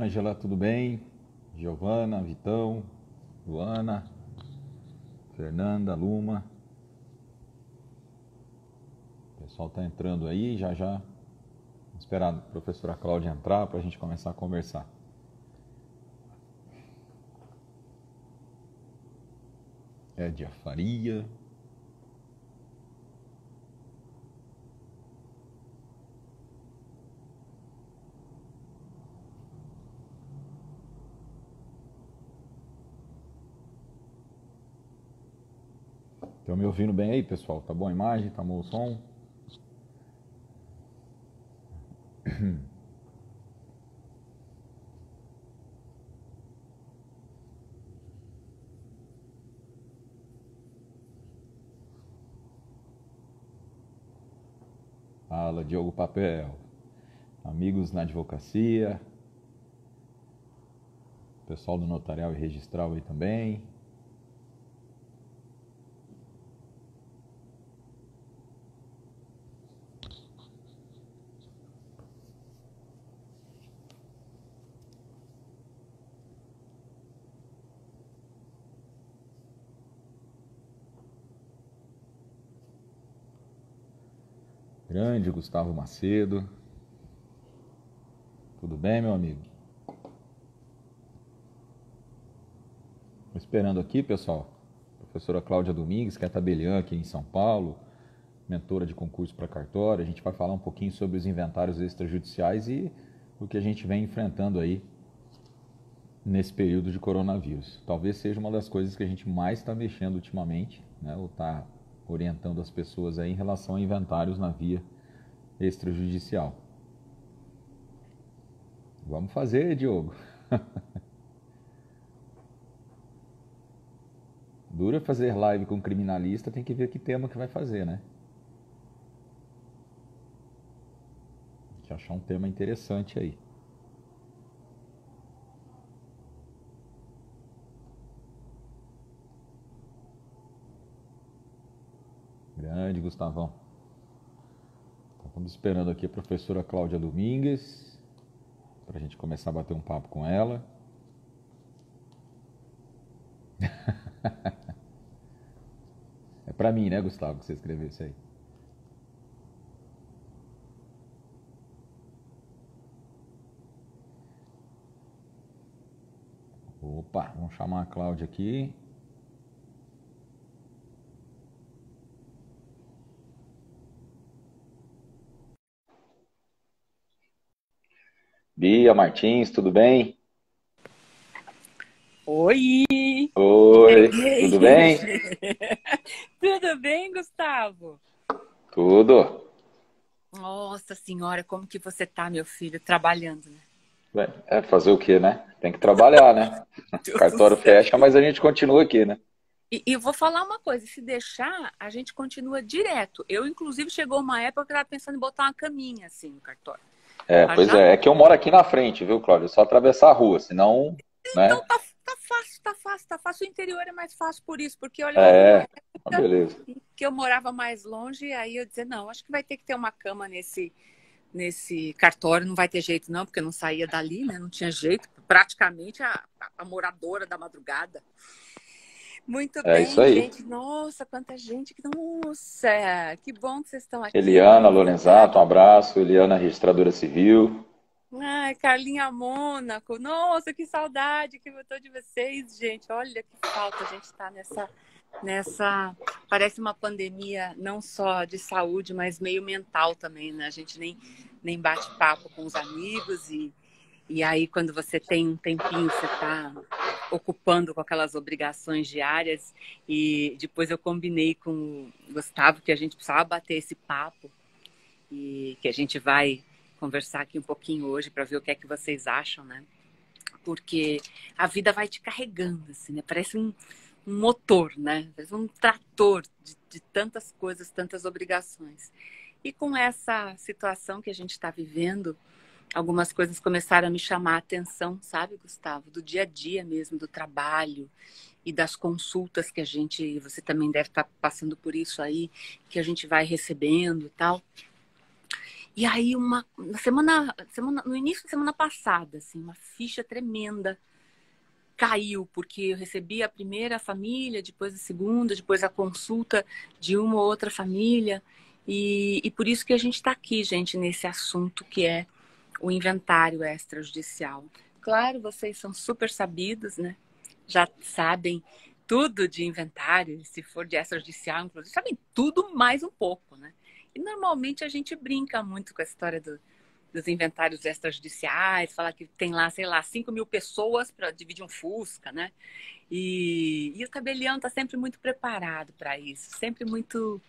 Ângela, tudo bem? Giovana, Vitão, Luana, Fernanda, Luma. O pessoal está entrando aí, já já. Vamos esperar a professora Cláudia entrar para a gente começar a conversar. Edia Faria. Estão me ouvindo bem aí, pessoal? Tá bom a imagem? Tá bom o som? Fala, Diogo Papel. Amigos na advocacia. Pessoal do notarial e registral aí também. Grande Gustavo Macedo. Tudo bem, meu amigo? Tô esperando aqui, pessoal. Professora Cláudia Domingues, que é tabeliã aqui em São Paulo, mentora de concurso para cartório. A gente vai falar um pouquinho sobre os inventários extrajudiciais e o que a gente vem enfrentando aí nesse período de coronavírus. Talvez seja uma das coisas que a gente mais está mexendo ultimamente, né? Ou está orientando as pessoas aí em relação a inventários na via extrajudicial. Vamos fazer, Diogo. Dura fazer live com criminalista, tem que ver que tema que vai fazer, né? Tem que achar um tema interessante aí. Grande, Gustavão. Então, estamos esperando aqui a professora Cláudia Domingues, para a gente começar a bater um papo com ela. É para mim, né, Gustavo, que você escreveu isso aí. Opa, vamos chamar a Cláudia aqui. Bia Martins, tudo bem? Oi! Oi, Cheguei! tudo bem? Tudo bem, Gustavo? Tudo. Nossa Senhora, como que você tá, meu filho? Trabalhando, né? É fazer o quê, né? Tem que trabalhar, né? Deus do Cartório céu. fecha, mas a gente continua aqui, né? E vou falar uma coisa: se deixar, a gente continua direto. Eu, inclusive, chegou uma época que eu estava pensando em botar uma caminha assim no cartório. É, Pra pois já. é. É que eu moro aqui na frente, viu, Cláudio? É só atravessar a rua, senão, né? Então tá fácil, tá fácil, tá fácil. O interior é mais fácil por isso, porque olha, houve uma É, época beleza. em que eu morava mais longe, e aí eu dizia, não, acho que vai ter que ter uma cama nesse cartório, não vai ter jeito não, porque eu não saía dali, né? Não tinha jeito, praticamente a moradora da madrugada. Muito É isso bem, aí. gente. Nossa, quanta gente. Nossa, que bom que vocês estão aqui. Eliana Vamos Lorenzato, um conversar. abraço. Eliana, registradora civil. Ai, Carlinha Mônaco. Nossa, que saudade que eu tô de vocês, gente. Olha que falta a gente estar nessa. Parece uma pandemia não só de saúde, mas meio mental também, né? A gente nem bate papo com os amigos e aí, quando você tem um tempinho, você está ocupando com aquelas obrigações diárias. E depois eu combinei com o Gustavo que a gente precisava bater esse papo e que a gente vai conversar aqui um pouquinho hoje para ver o que é que vocês acham, né? Porque a vida vai te carregando, assim, né? Parece um motor, né? Parece um trator de tantas coisas, tantas obrigações. E com essa situação que a gente está vivendo, algumas coisas começaram a me chamar a atenção, sabe, Gustavo? Do dia a dia mesmo, do trabalho e das consultas que a gente, você também deve estar passando por isso aí, que a gente vai recebendo e tal. E aí, no início da semana passada, assim, uma ficha tremenda caiu, porque eu recebi a primeira família, depois a segunda, depois a consulta de uma ou outra família. E por isso que a gente está aqui, gente, nesse assunto que é o inventário extrajudicial. Claro, vocês são super sabidos, né? Já sabem tudo de inventário, se for de extrajudicial, inclusive, sabem tudo mais um pouco, né? E normalmente a gente brinca muito com a história dos inventários extrajudiciais, falar que tem lá, sei lá, 5.000 pessoas para dividir um Fusca, né? E o tabelião está sempre muito preparado para isso, sempre muito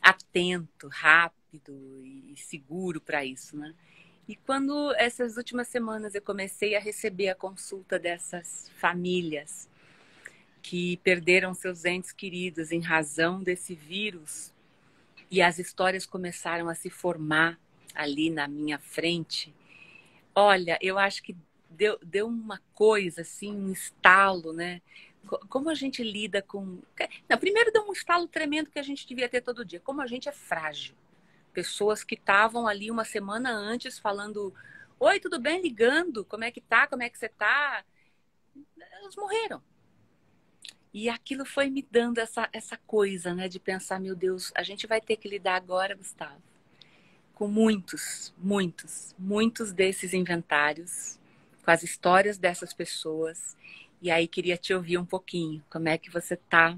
atento, rápido e seguro para isso, né? E quando essas últimas semanas eu comecei a receber a consulta dessas famílias que perderam seus entes queridos em razão desse vírus, e as histórias começaram a se formar ali na minha frente, olha, eu acho que deu uma coisa, assim, um estalo, né? Como a gente lida com... Não, primeiro deu um estalo tremendo que a gente devia ter todo dia. Como a gente é frágil. Pessoas que estavam ali uma semana antes falando: oi, tudo bem? Ligando, como é que tá? Como é que você tá? Elas morreram. E aquilo foi me dando essa coisa, né? De pensar, meu Deus, a gente vai ter que lidar agora, Gustavo, com muitos desses inventários, com as histórias dessas pessoas. E aí queria te ouvir um pouquinho. Como é que você está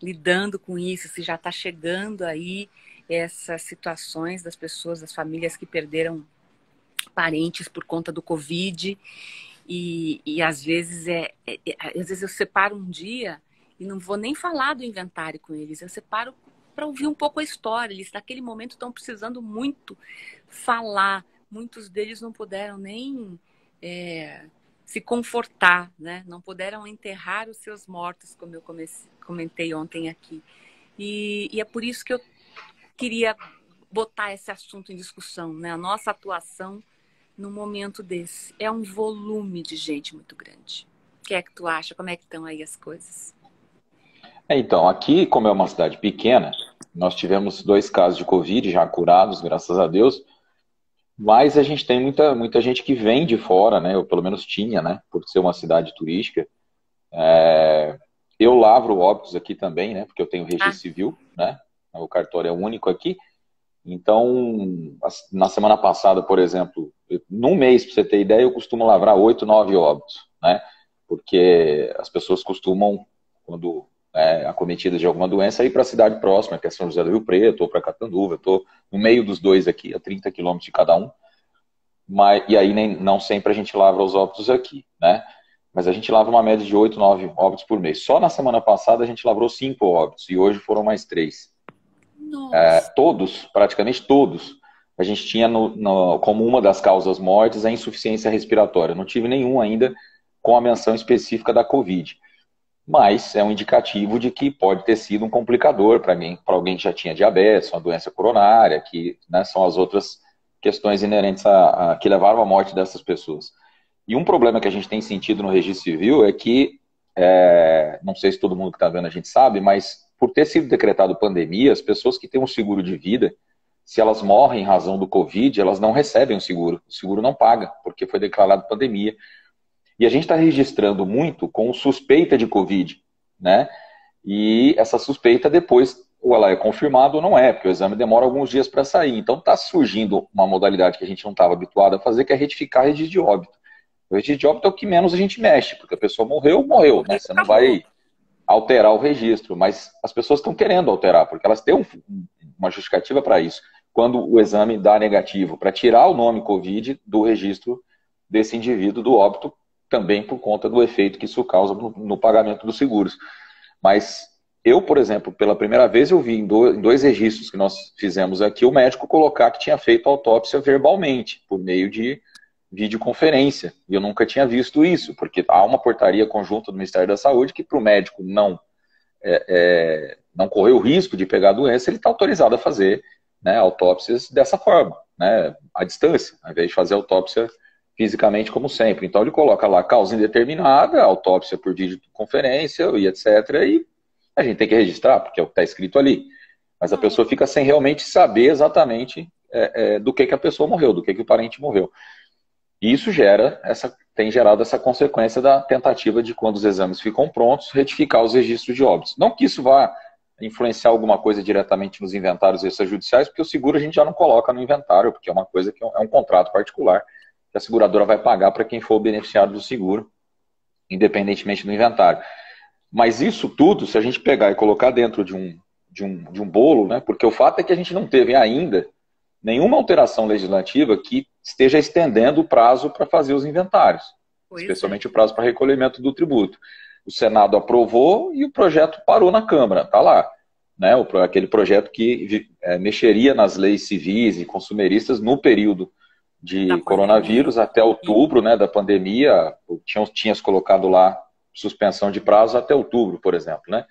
lidando com isso? Se já está chegando aí essas situações das pessoas, das famílias que perderam parentes por conta do Covid. E às vezes às vezes eu separo um dia e não vou nem falar do inventário com eles. Eu separo para ouvir um pouco a história. Eles naquele momento estão precisando muito falar. Muitos deles não puderam nem se confortar, né? Não puderam enterrar os seus mortos, como eu comentei ontem aqui. E é por isso que eu queria botar esse assunto em discussão, né? A nossa atuação num momento desse. É um volume de gente muito grande. O que é que tu acha? Como é que estão aí as coisas? Então, aqui, como é uma cidade pequena, nós tivemos 2 casos de Covid já curados, graças a Deus, mas a gente tem muita gente que vem de fora, né? Eu pelo menos tinha, né? Por ser uma cidade turística. Eu lavro óbitos aqui também, né? Porque eu tenho registro civil, né? O cartório é único aqui. Então, na semana passada, por exemplo, num mês, para você ter ideia, eu costumo lavrar 8, 9 óbitos, né? Porque as pessoas costumam, quando acometidas de alguma doença, ir para a cidade próxima, que é São José do Rio Preto, ou para Catanduva. Eu estou no meio dos dois aqui, a 30 quilômetros de cada um. E aí não sempre a gente lavra os óbitos aqui, né? Mas a gente lava uma média de 8, 9 óbitos por mês. Só na semana passada a gente lavrou 5 óbitos, e hoje foram mais 3. Todos, praticamente todos, a gente tinha como uma das causas mortes a insuficiência respiratória. Eu não tive nenhum ainda com a menção específica da Covid. Mas é um indicativo de que pode ter sido um complicador para alguém que já tinha diabetes, uma doença coronária, que, né, são as outras questões inerentes que levaram à morte dessas pessoas. E um problema que a gente tem sentido no registro civil é que, não sei se todo mundo que está vendo a gente sabe, mas por ter sido decretado pandemia, as pessoas que têm um seguro de vida, se elas morrem em razão do Covid, elas não recebem o seguro não paga, porque foi declarado pandemia. E a gente está registrando muito com suspeita de Covid, né? E essa suspeita depois, ou ela é confirmada ou não é, porque o exame demora alguns dias para sair. Então está surgindo uma modalidade que a gente não estava habituado a fazer, que é retificar registro de óbito. O registro de óbito é o que menos a gente mexe, porque a pessoa morreu, né? Você não vai alterar o registro, mas as pessoas estão querendo alterar, porque elas têm uma justificativa para isso. Quando o exame dá negativo, para tirar o nome Covid do registro desse indivíduo do óbito, também por conta do efeito que isso causa no pagamento dos seguros. Mas eu, por exemplo, pela primeira vez eu vi em 2 registros que nós fizemos aqui, o médico colocar que tinha feito a autópsia verbalmente, por meio de videoconferência. E eu nunca tinha visto isso, porque há uma portaria conjunta do Ministério da Saúde que para o médico não correr o risco de pegar a doença, ele está autorizado a fazer, né, autópsias dessa forma, né, à distância, ao invés de fazer autópsia fisicamente como sempre. Então ele coloca lá causa indeterminada, autópsia por videoconferência e etc. E a gente tem que registrar, porque é o que está escrito ali. Mas a pessoa fica sem realmente saber exatamente do que a pessoa morreu, do que o parente morreu. E isso tem gerado essa consequência da tentativa de, quando os exames ficam prontos, retificar os registros de óbitos. Não que isso vá influenciar alguma coisa diretamente nos inventários extrajudiciais, porque o seguro a gente já não coloca no inventário, porque é uma coisa que é um contrato particular que a seguradora vai pagar para quem for o beneficiário do seguro, independentemente do inventário. Mas isso tudo, se a gente pegar e colocar dentro de um bolo, né, porque o fato é que a gente não teve ainda nenhuma alteração legislativa que esteja estendendo o prazo para fazer os inventários, especialmente o prazo para recolhimento do tributo. O Senado aprovou e o projeto parou na Câmara, está lá. Né, aquele projeto que mexeria nas leis civis e consumeristas no período de coronavírus até outubro, né, da pandemia. Tinha colocado lá suspensão de prazo até outubro, por exemplo. Né?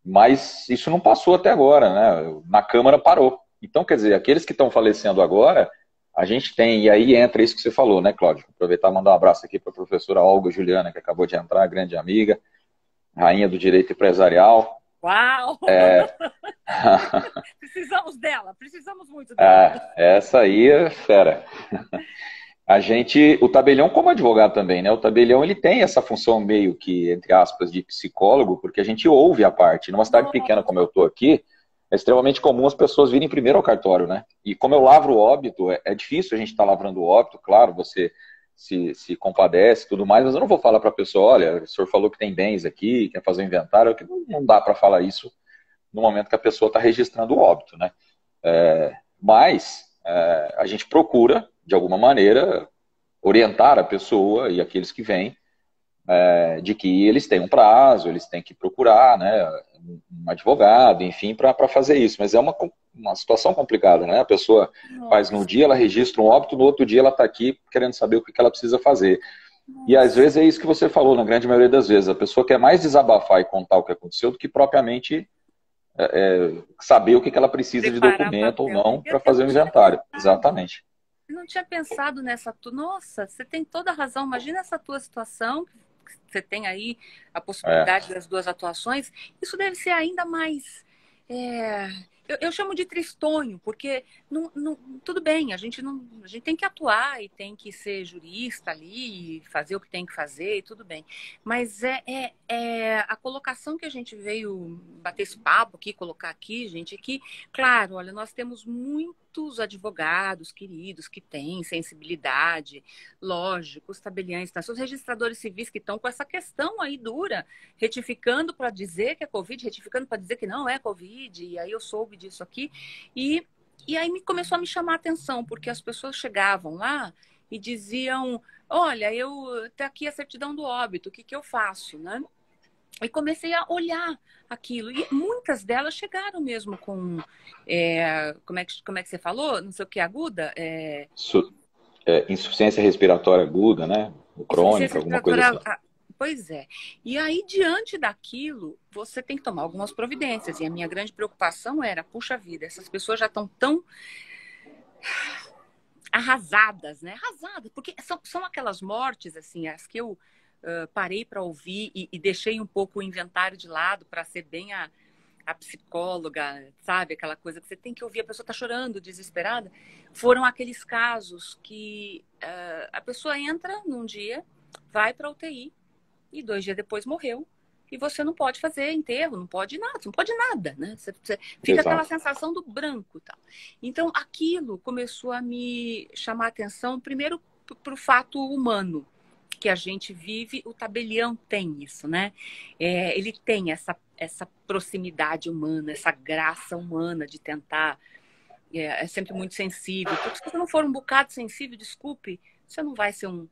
Mas isso não passou até agora. Né? Na Câmara parou. Então, quer dizer, aqueles que estão falecendo agora, a gente tem, e aí entra isso que você falou, né, Cláudio? Aproveitar e mandar um abraço aqui para a professora Olga Juliana, que acabou de entrar, grande amiga, rainha do direito empresarial. Uau! Precisamos dela, precisamos muito dela. Essa aí é fera. O tabelião como advogado também, né? O tabelião, ele tem essa função meio que, entre aspas, de psicólogo, porque a gente ouve a parte. Numa cidade pequena como eu estou aqui, é extremamente comum as pessoas virem primeiro ao cartório, né? E como eu lavro o óbito, é difícil a gente estar lavrando o óbito, claro, você se compadece e tudo mais, mas eu não vou falar para a pessoa, olha, o senhor falou que tem bens aqui, quer fazer um inventário, que não dá para falar isso no momento que a pessoa está registrando o óbito, né? Mas a gente procura, de alguma maneira, orientar a pessoa e aqueles que vêm de que eles têm um prazo, eles têm que procurar, né, um advogado, enfim, para fazer isso. Mas é uma situação complicada, né? A pessoa faz no dia, ela registra um óbito, no outro dia ela está aqui querendo saber o que ela precisa fazer. E às vezes é isso que você falou, na grande maioria das vezes. A pessoa quer mais desabafar e contar o que aconteceu do que propriamente saber o que ela precisa de documento ou não para fazer o inventário. Exatamente. Eu não tinha pensado nessa... Nossa, você tem toda a razão. Imagina essa tua situação, que você tem aí a possibilidade das duas atuações. Isso deve ser ainda mais... Eu chamo de tristonho, porque tudo bem, a gente tem que atuar e tem que ser jurista ali, fazer o que tem que fazer, e tudo bem. Mas a colocação que a gente veio bater esse papo aqui, colocar aqui, gente, que, claro, olha, nós temos muitos advogados queridos que têm sensibilidade, lógico, os tabeliães, os registradores civis que estão com essa questão aí dura, retificando para dizer que é Covid, retificando para dizer que não é Covid, e aí eu soube disso aqui, e aí começou a me chamar a atenção, porque as pessoas chegavam lá e diziam, olha, tá aqui a certidão do óbito, o que eu faço, né? E comecei a olhar aquilo, e muitas delas chegaram mesmo com, como é que você falou? Não sei o que, aguda? Insuficiência respiratória aguda, né? Crônica, alguma coisa assim. Pois é. E aí, diante daquilo, você tem que tomar algumas providências. E a minha grande preocupação era, puxa vida, essas pessoas já estão tão arrasadas, né? Arrasadas, porque são aquelas mortes, assim, as que eu parei para ouvir e deixei um pouco o inventário de lado para ser bem a psicóloga, sabe? Aquela coisa que você tem que ouvir, a pessoa está chorando, desesperada. Foram aqueles casos que a pessoa entra num dia, vai para a UTI, e 2 dias depois morreu. E você não pode fazer enterro, não pode nada, não pode nada, né? Você fica aquela sensação do branco e tal. Então, aquilo começou a me chamar a atenção, primeiro, para o fato humano que a gente vive. O tabelião tem isso, né? Ele tem essa proximidade humana, essa graça humana de tentar... É sempre muito sensível. Porque se você não for um bocado sensível, desculpe, você não vai ser um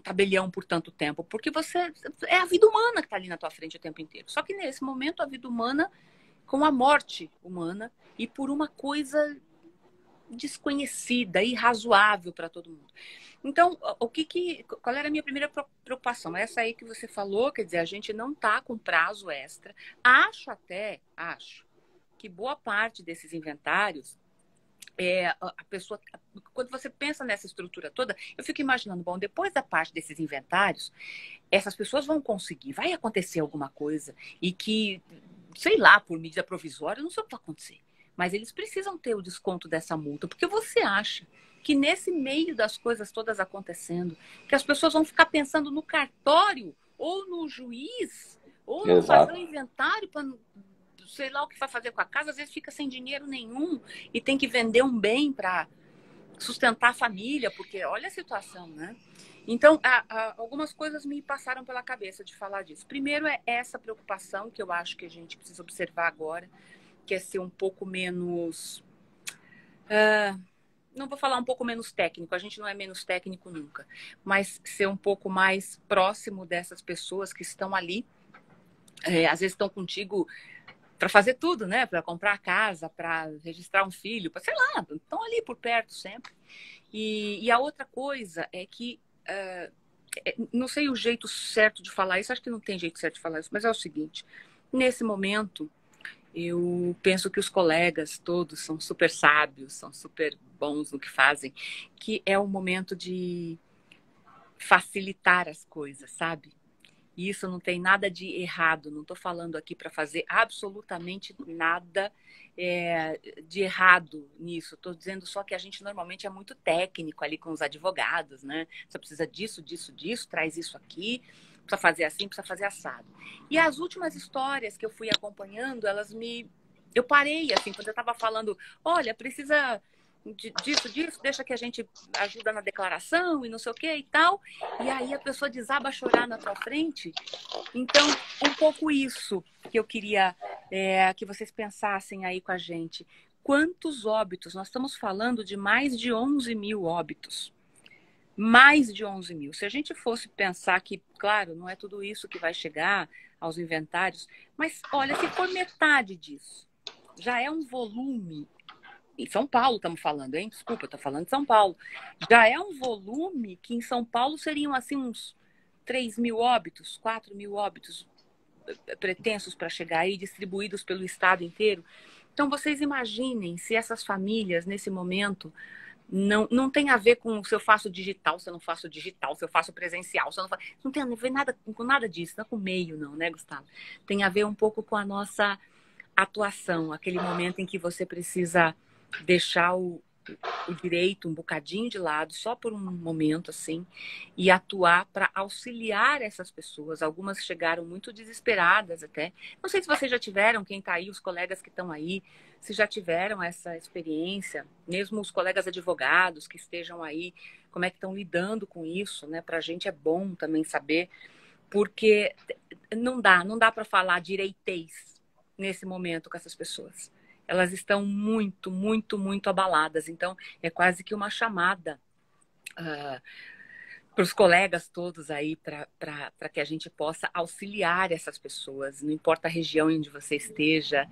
tabelião por tanto tempo, porque é a vida humana que está ali na tua frente o tempo inteiro. Só que nesse momento a vida humana com a morte humana e por uma coisa desconhecida, irrazoável para todo mundo. Então, qual era a minha primeira preocupação? Essa aí que você falou, quer dizer, a gente não está com prazo extra. Acho que boa parte desses inventários a pessoa, quando você pensa nessa estrutura toda, eu fico imaginando, bom, depois da parte desses inventários, essas pessoas vão conseguir, vai acontecer alguma coisa e que, sei lá, por medida provisória, não sei o que vai acontecer. mas eles precisam ter o desconto dessa multa, porque você acha que nesse meio das coisas todas acontecendo, que as pessoas vão ficar pensando no cartório, ou no juiz, ou no fazer o inventário para sei lá o que vai fazer com a casa, às vezes fica sem dinheiro nenhum e tem que vender um bem para sustentar a família, porque olha a situação, né? Então, algumas coisas me passaram pela cabeça de falar disso. Primeiro é essa preocupação que eu acho que a gente precisa observar agora, que é ser um pouco menos... não vou falar um pouco menos técnico, a gente não é menos técnico nunca, mas ser um pouco mais próximo dessas pessoas que estão ali, às vezes estão contigo para fazer tudo, né? Para comprar casa, para registrar um filho, para sei lá, estão ali por perto sempre. E a outra coisa é que, não sei o jeito certo de falar isso, acho que não tem jeito certo de falar isso, mas é o seguinte, nesse momento, eu penso que os colegas todos são super sábios, são super bons no que fazem, que é o momento de facilitar as coisas, sabe? E isso não tem nada de errado, não estou falando aqui para fazer absolutamente nada de errado nisso. Estou dizendo só que a gente normalmente é muito técnico ali com os advogados, né? Você precisa disso, disso, disso, traz isso aqui, precisa fazer assim, precisa fazer assado. E as últimas histórias que eu fui acompanhando, eu parei, assim, quando eu estava falando, olha, precisa disso, deixa que a gente ajuda na declaração e não sei o que e tal. E aí a pessoa desaba a chorar na tua frente. Então, um pouco isso que eu queria que vocês pensassem aí com a gente. Quantos óbitos? Nós estamos falando de mais de 11 mil óbitos. Mais de 11 mil. Se a gente fosse pensar que, claro, não é tudo isso que vai chegar aos inventários, mas olha, se for metade disso, já é um volume. Em São Paulo estamos falando, hein? Desculpa, estou falando de São Paulo. Já é um volume que em São Paulo seriam assim uns 3 mil óbitos, 4 mil óbitos pretensos para chegar aí, distribuídos pelo estado inteiro. Então vocês imaginem se essas famílias, nesse momento, não tem a ver com se eu faço digital, se eu não faço digital, se eu faço presencial, se eu não faço... Não tem a ver nada, com nada disso, não é com o meio não, né, Gustavo? Tem a ver um pouco com a nossa atuação, aquele momento em que você precisa deixar o direito um bocadinho de lado, só por um momento, assim, e atuar para auxiliar essas pessoas. Algumas chegaram muito desesperadas até. Não sei se vocês já tiveram, quem está aí, os colegas que estão aí, se já tiveram essa experiência, mesmo os colegas advogados que estejam aí, como é que estão lidando com isso, né? Para a gente é bom também saber, porque não dá para falar direitez nesse momento com essas pessoas. Elas estão muito, muito, muito abaladas. Então, é quase que uma chamada para os colegas todos aí, para que a gente possa auxiliar essas pessoas. Não importa a região onde você esteja.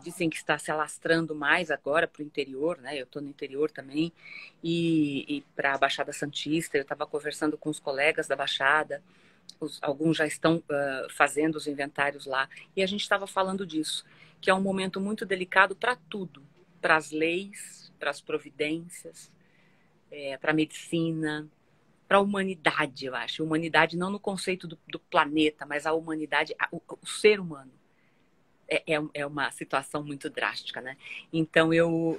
Dizem que está se alastrando mais agora para o interior, né? Eu estou no interior também. E para a Baixada Santista, eu estava conversando com os colegas da Baixada. Alguns já estão fazendo os inventários lá. E a gente estava falando disso, que é um momento muito delicado para tudo, para as leis, para as providências, para a medicina, para a humanidade, eu acho. Humanidade não no conceito do planeta, mas a humanidade, o ser humano. É uma situação muito drástica, né? Então, eu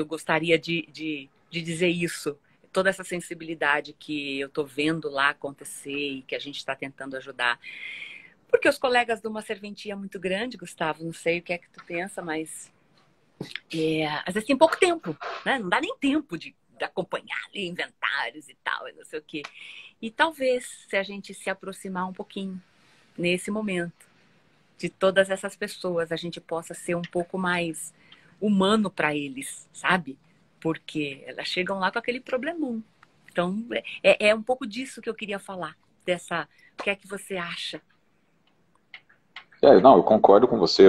gostaria de dizer isso, toda essa sensibilidade que eu estou vendo lá acontecer e que a gente está tentando ajudar. Porque os colegas de uma serventia muito grande, Gustavo, não sei o que é que tu pensa, mas às vezes tem pouco tempo, né? Não dá nem tempo de acompanhar ali inventários e tal, e não sei o quê. E talvez, se a gente se aproximar um pouquinho nesse momento de todas essas pessoas, a gente possa ser um pouco mais humano para eles, sabe? Porque elas chegam lá com aquele problemão. Então, é um pouco disso que eu queria falar, o que é que você acha? Não, eu concordo com você.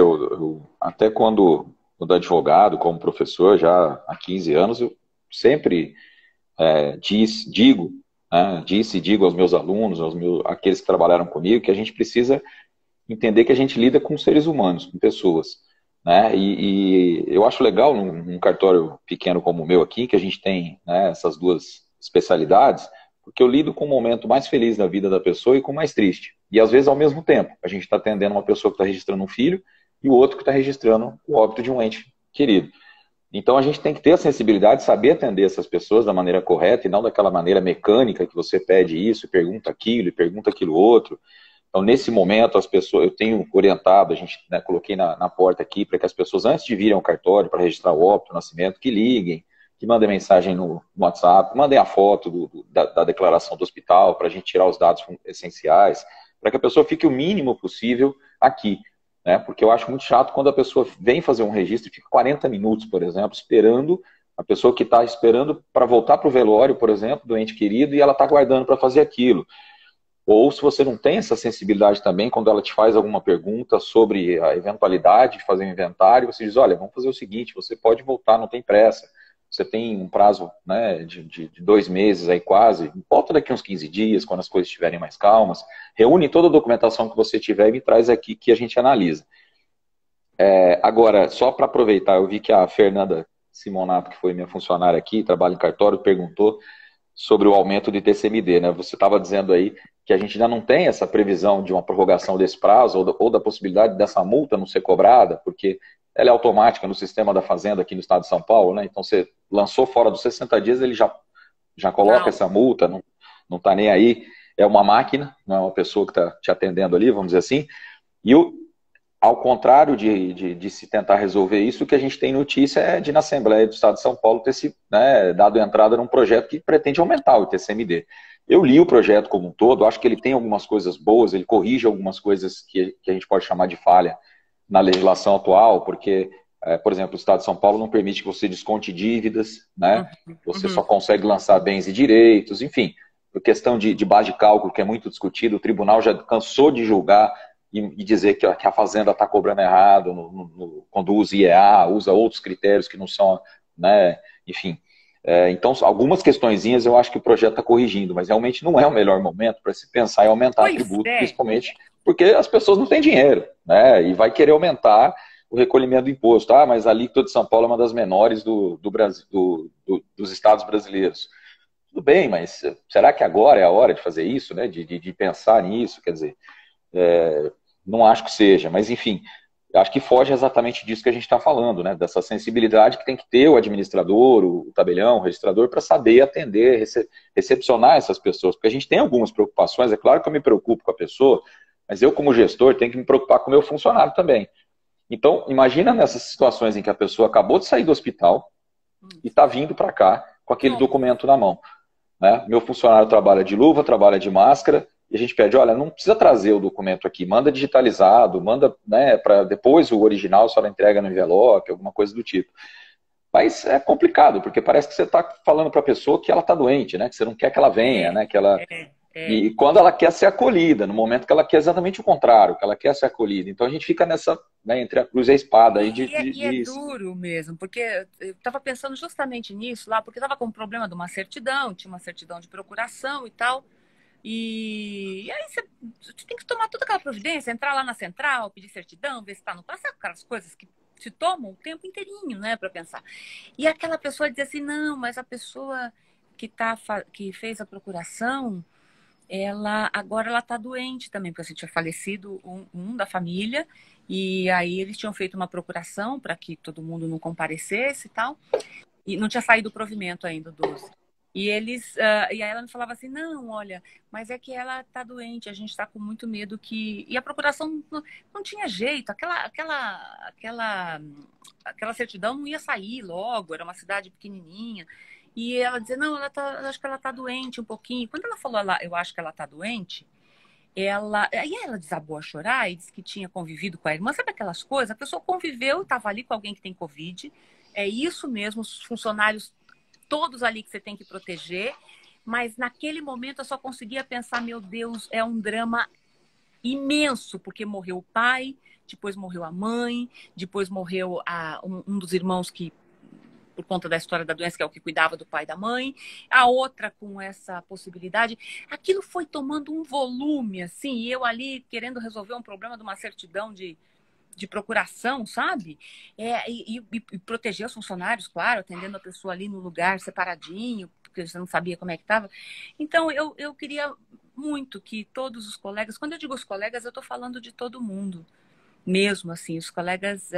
Até quando advogado, como professor, já há 15 anos, eu sempre digo aos meus alunos, aqueles que trabalharam comigo, que a gente precisa entender que a gente lida com seres humanos, com pessoas, né? E eu acho legal num cartório pequeno como o meu aqui, que a gente tem, né, essas duas especialidades, porque eu lido com o momento mais feliz da vida da pessoa e com o mais triste. E às vezes ao mesmo tempo. A gente está atendendo uma pessoa que está registrando um filho e o outro que está registrando o óbito de um ente querido. Então a gente tem que ter a sensibilidade de saber atender essas pessoas da maneira correta e não daquela maneira mecânica que você pede isso, pergunta aquilo e pergunta aquilo outro. Então, nesse momento, as pessoas, eu tenho orientado, a gente, né, coloquei na porta aqui para que as pessoas, antes de virem ao cartório para registrar o óbito, o nascimento, que liguem, que mandem mensagem no WhatsApp, mandem a foto da declaração do hospital para a gente tirar os dados essenciais, para que a pessoa fique o mínimo possível aqui. Né? Porque eu acho muito chato quando a pessoa vem fazer um registro e fica 40 minutos, por exemplo, esperando, a pessoa que está esperando para voltar para o velório, por exemplo, do ente querido, e ela está aguardando para fazer aquilo. Ou se você não tem essa sensibilidade também, quando ela te faz alguma pergunta sobre a eventualidade de fazer um inventário, você diz, olha, vamos fazer o seguinte, você pode voltar, não tem pressa. Você tem um prazo, né, de 2 meses aí quase, volta daqui uns 15 dias, quando as coisas estiverem mais calmas, reúne toda a documentação que você tiver e me traz aqui que a gente analisa. Agora, só para aproveitar, eu vi que a Fernanda Simonato, que foi minha funcionária aqui, trabalha em cartório, perguntou sobre o aumento de TCMD, né? Você estava dizendo aí que a gente ainda não tem essa previsão de uma prorrogação desse prazo ou da possibilidade dessa multa não ser cobrada, porque ela é automática no sistema da Fazenda aqui no estado de São Paulo, né? Então você lançou fora dos 60 dias, ele já coloca essa multa, não está nem aí. É uma máquina, não é uma pessoa que está te atendendo ali, vamos dizer assim. E ao contrário de se tentar resolver isso, o que a gente tem notícia é de, na Assembleia do Estado de São Paulo, ter se, né, dado entrada num projeto que pretende aumentar o ITCMD. Eu li o projeto como um todo, acho que ele tem algumas coisas boas, ele corrige algumas coisas que a gente pode chamar de falha na legislação atual, porque, por exemplo, o Estado de São Paulo não permite que você desconte dívidas, né? Você só consegue lançar bens e direitos, enfim, por questão de base de cálculo, que é muito discutido, o tribunal já cansou de julgar e dizer que a Fazenda está cobrando errado quando usa IEA, usa outros critérios que não são, né, enfim. Então, algumas questõezinhas eu acho que o projeto está corrigindo, mas realmente não é o melhor momento para se pensar em aumentar tributo, principalmente porque as pessoas não têm dinheiro, né, e vai querer aumentar o recolhimento do imposto. Ah, mas a alíquota de São Paulo é uma das menores do Brasil, dos estados brasileiros. Tudo bem, mas será que agora é a hora de fazer isso, né, de pensar nisso? Quer dizer, não acho que seja, mas enfim, acho que foge exatamente disso que a gente está falando, né? Dessa sensibilidade que tem que ter o administrador, o tabelião, o registrador, para saber atender, recepcionar essas pessoas, porque a gente tem algumas preocupações, é claro que eu me preocupo com a pessoa, mas eu como gestor tenho que me preocupar com o meu funcionário também. Então, imagina nessas situações em que a pessoa acabou de sair do hospital e está vindo para cá com aquele documento na mão. Né? Meu funcionário trabalha de luva, trabalha de máscara, e a gente pede, olha, não precisa trazer o documento aqui, manda digitalizado, manda, né, para depois o original só entrega no envelope, alguma coisa do tipo. Mas é complicado, porque parece que você está falando para a pessoa que ela está doente, né, que você não quer que ela venha, né, que ela... E quando ela quer ser acolhida, no momento que ela quer exatamente o contrário, que ela quer ser acolhida. Então a gente fica nessa, né, entre a cruz e a espada. Aí é duro mesmo, porque eu estava pensando justamente nisso lá, porque estava com um problema de uma certidão, tinha uma certidão de procuração e tal. E aí você tem que tomar toda aquela providência, entrar lá na central, pedir certidão, ver se está no passo, aquelas coisas que se tomam o tempo inteirinho, né, para pensar. E aquela pessoa diz assim, não, mas a pessoa que fez a procuração, agora ela está doente também, porque assim, tinha falecido um da família, e aí eles tinham feito uma procuração para que todo mundo não comparecesse e tal, e não tinha saído o provimento ainda dos... E e aí ela me falava assim, não, olha, mas é que ela está doente, a gente está com muito medo que... E a procuração não tinha jeito, aquela certidão não ia sair logo, era uma cidade pequenininha. E ela dizia, não, acho que ela está doente um pouquinho. Quando ela falou, eu acho que ela está doente, aí ela desabou a chorar e disse que tinha convivido com a irmã. Sabe aquelas coisas? A pessoa conviveu, estava ali com alguém que tem Covid. É isso mesmo, os funcionários todos ali que você tem que proteger, mas naquele momento eu só conseguia pensar, meu Deus, é um drama imenso, porque morreu o pai, depois morreu a mãe, depois morreu um dos irmãos que, por conta da história da doença, que é o que cuidava do pai e da mãe, a outra com essa possibilidade. Aquilo foi tomando um volume, assim, e eu ali querendo resolver um problema de uma certidão de procuração, sabe? E proteger os funcionários, claro, atendendo a pessoa ali no lugar separadinho, porque você não sabia como é que estava. Então, eu queria muito que todos os colegas, quando eu digo os colegas, eu estou falando de todo mundo, mesmo assim, os colegas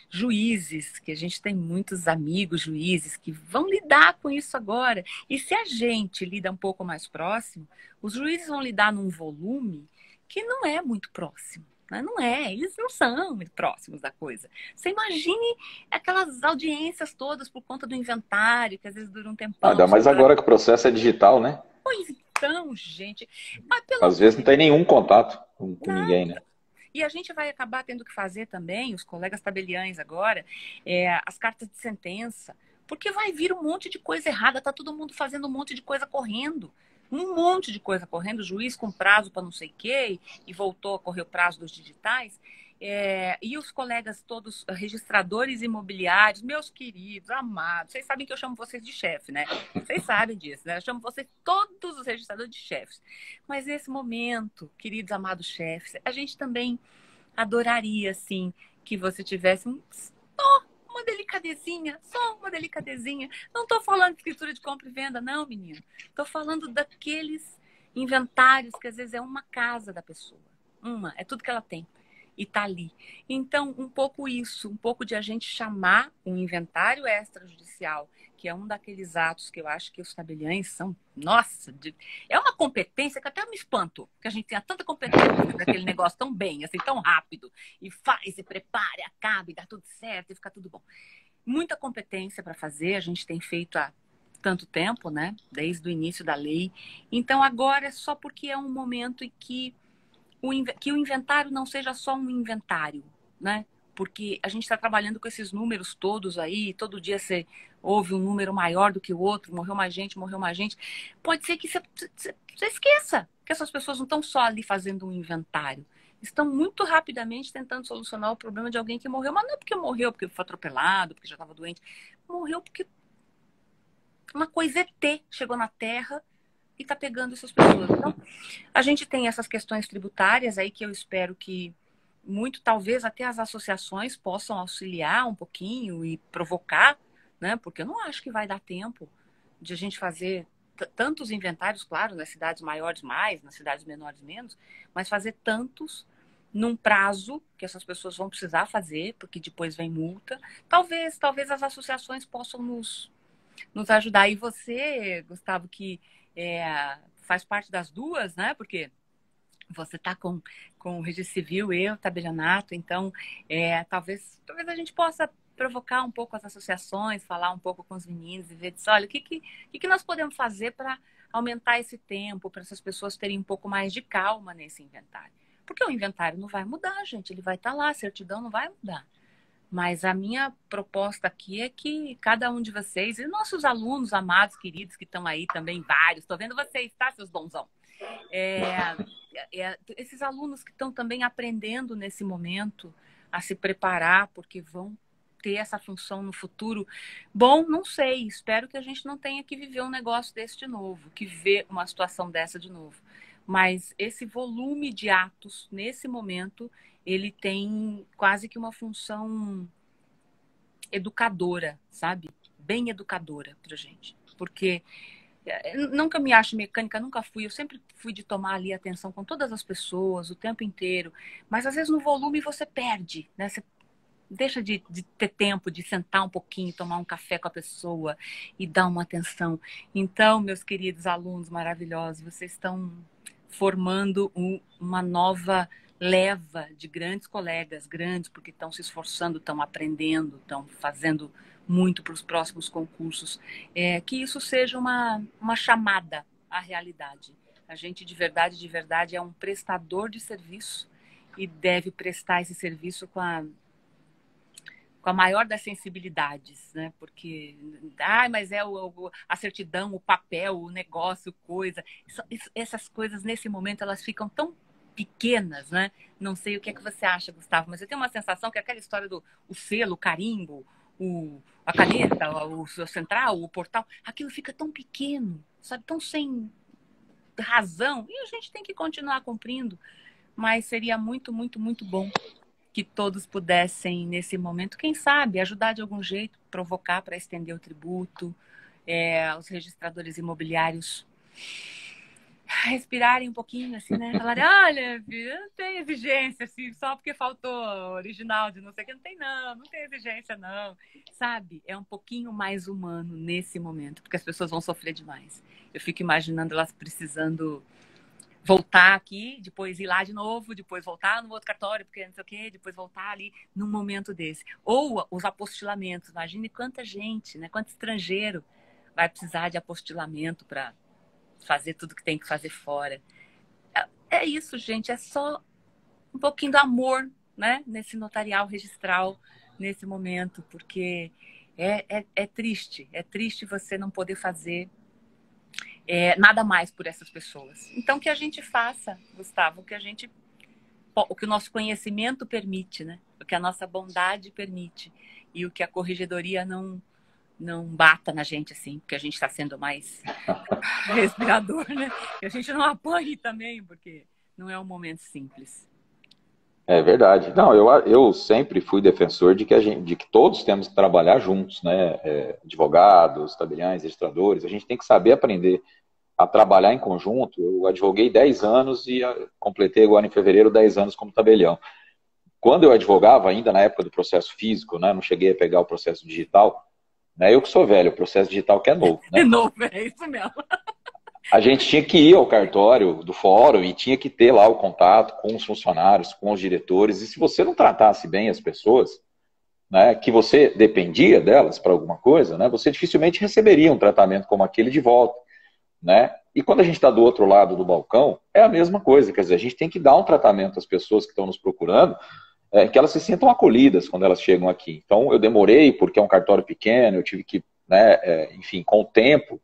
juízes, que a gente tem muitos amigos juízes que vão lidar com isso agora. E se a gente lida um pouco mais próximo, os juízes vão lidar num volume que não é muito próximo. Né? Não é, eles não são muito próximos da coisa. Você imagine aquelas audiências todas por conta do inventário, que às vezes dura um tempão. Ainda mais agora que o processo é digital, né? Pois então, gente. Mas pelo Às amor vezes de não tem nenhum contato com Não. ninguém, né? E a gente vai acabar tendo que fazer também, os colegas tabeliães agora, as cartas de sentença, porque vai vir um monte de coisa errada, tá todo mundo fazendo um monte de coisa correndo. Um monte de coisa correndo, o juiz com prazo para não sei o quê, e voltou a correr o prazo dos digitais. E os colegas todos registradores imobiliários, meus queridos, amados, vocês sabem que eu chamo vocês de chefe, né? Vocês sabem disso, né? Eu chamo vocês todos os registradores de chefes. Mas nesse momento, queridos amados chefes, a gente também adoraria, assim, que você tivesse só uma delicadezinha, só uma delicadezinha. Não estou falando de escritura de compra e venda, não, menino. Estou falando daqueles inventários que às vezes é uma casa da pessoa. É tudo que ela tem. E tá ali. Então, um pouco isso, um pouco de a gente chamar um inventário extrajudicial, que é um daqueles atos que eu acho que os tabeliães são, nossa, é uma competência que até eu me espanto, que a gente tenha tanta competência para fazer aquele negócio tão bem, assim, tão rápido, e faz, e prepara, e acaba, e dá tudo certo, e fica tudo bom. Muita competência para fazer, a gente tem feito há tanto tempo, né? Desde o início da lei. Então, agora é só porque é um momento em que o inventário não seja só um inventário, né? Porque a gente está trabalhando com esses números todos aí, todo dia você ouve um número maior do que o outro, morreu mais gente, morreu mais gente. Pode ser que você esqueça que essas pessoas não estão só ali fazendo um inventário. Estão muito rapidamente tentando solucionar o problema de alguém que morreu, mas não é porque morreu, porque foi atropelado, porque já estava doente. Morreu porque uma coisa ET chegou na Terra e está pegando essas pessoas. Então, a gente tem essas questões tributárias aí que eu espero que talvez até as associações possam auxiliar um pouquinho e provocar, né? Porque eu não acho que vai dar tempo de a gente fazer tantos inventários, claro, nas cidades maiores mais, nas cidades menores menos, mas fazer tantos num prazo que essas pessoas vão precisar fazer, porque depois vem multa. Talvez as associações possam nos ajudar. E você, Gustavo, que faz parte das duas, né? Porque você está com o Registro Civil, eu, tabelionato, então talvez a gente possa provocar um pouco as associações, falar um pouco com os meninos e ver, olha, o que nós podemos fazer para aumentar esse tempo, para essas pessoas terem um pouco mais de calma nesse inventário. Porque o inventário não vai mudar, gente, ele vai estar lá, a certidão não vai mudar. Mas a minha proposta aqui é que cada um de vocês, e nossos alunos amados, queridos, que estão aí também, vários, estou vendo vocês, tá, seus bonzão? Esses alunos que estão também aprendendo nesse momento a se preparar, porque vão ter essa função no futuro. Bom, não sei, espero que a gente não tenha que viver um negócio desse de novo, que ver uma situação dessa de novo. Mas esse volume de atos, nesse momento, ele tem quase que uma função educadora, sabe? Bem educadora pra gente. Porque nunca me acho mecânica, nunca fui. Eu sempre fui de tomar ali atenção com todas as pessoas, o tempo inteiro. Mas às vezes no volume você perde, né? Você deixa de ter tempo de sentar um pouquinho, tomar um café com a pessoa e dar uma atenção. Então, meus queridos alunos maravilhosos, vocês estão formando uma nova leva de grandes colegas, grandes, porque estão se esforçando, estão aprendendo, estão fazendo muito para os próximos concursos. Que isso seja uma chamada à realidade. A gente, de verdade, é um prestador de serviço e deve prestar esse serviço com a maior das sensibilidades, né? Porque, mas a certidão, o papel, o negócio, coisa. Essas coisas, nesse momento, elas ficam tão pequenas, né? Não sei o que é que você acha, Gustavo, mas eu tenho uma sensação que aquela história do o selo, o carimbo, a caneta, o central, o portal, aquilo fica tão pequeno, sabe? Tão sem razão. E a gente tem que continuar cumprindo. Mas seria muito, muito, muito bom que todos pudessem, nesse momento, quem sabe, ajudar de algum jeito, provocar para estender o tributo, os registradores imobiliários respirarem um pouquinho, assim, né? Falarem, olha, filha, não tem exigência, assim, só porque faltou original de não sei o que, não tem não, não tem exigência não, sabe? É um pouquinho mais humano nesse momento, porque as pessoas vão sofrer demais. Eu fico imaginando elas precisando voltar aqui, depois ir lá de novo, depois voltar no outro cartório, porque não sei o quê, depois voltar ali num momento desse. Ou os apostilamentos, imagine quanta gente, né? Quanto estrangeiro vai precisar de apostilamento para fazer tudo que tem que fazer fora. É isso, gente, é só um pouquinho do amor, né? Nesse notarial registral, nesse momento, porque é triste você não poder fazer nada mais por essas pessoas. Então, que a gente faça, Gustavo, o que o nosso conhecimento permite, né? O que a nossa bondade permite e o que a corregedoria não bata na gente, assim, porque a gente está sendo mais respirador, né? Que a gente não apanhe também, porque não é um momento simples. É verdade. Não, eu sempre fui defensor de que todos temos que trabalhar juntos, né? Advogados, tabeliães, registradores, a gente tem que saber aprender a trabalhar em conjunto. Eu advoguei 10 anos e completei agora em fevereiro 10 anos como tabelião. Quando eu advogava, ainda na época do processo físico, né? Não cheguei a pegar o processo digital, né? Eu que sou velho, o processo digital que é novo, né? É novo, é isso mesmo. A gente tinha que ir ao cartório do fórum e tinha que ter lá o contato com os funcionários, com os diretores. E se você não tratasse bem as pessoas, né, que você dependia delas para alguma coisa, né, você dificilmente receberia um tratamento como aquele de volta, né? E quando a gente está do outro lado do balcão, é a mesma coisa. Quer dizer, a gente tem que dar um tratamento às pessoas que estão nos procurando, que elas se sintam acolhidas quando elas chegam aqui. Então, eu demorei, porque é um cartório pequeno, eu tive que, né, enfim, com o tempo,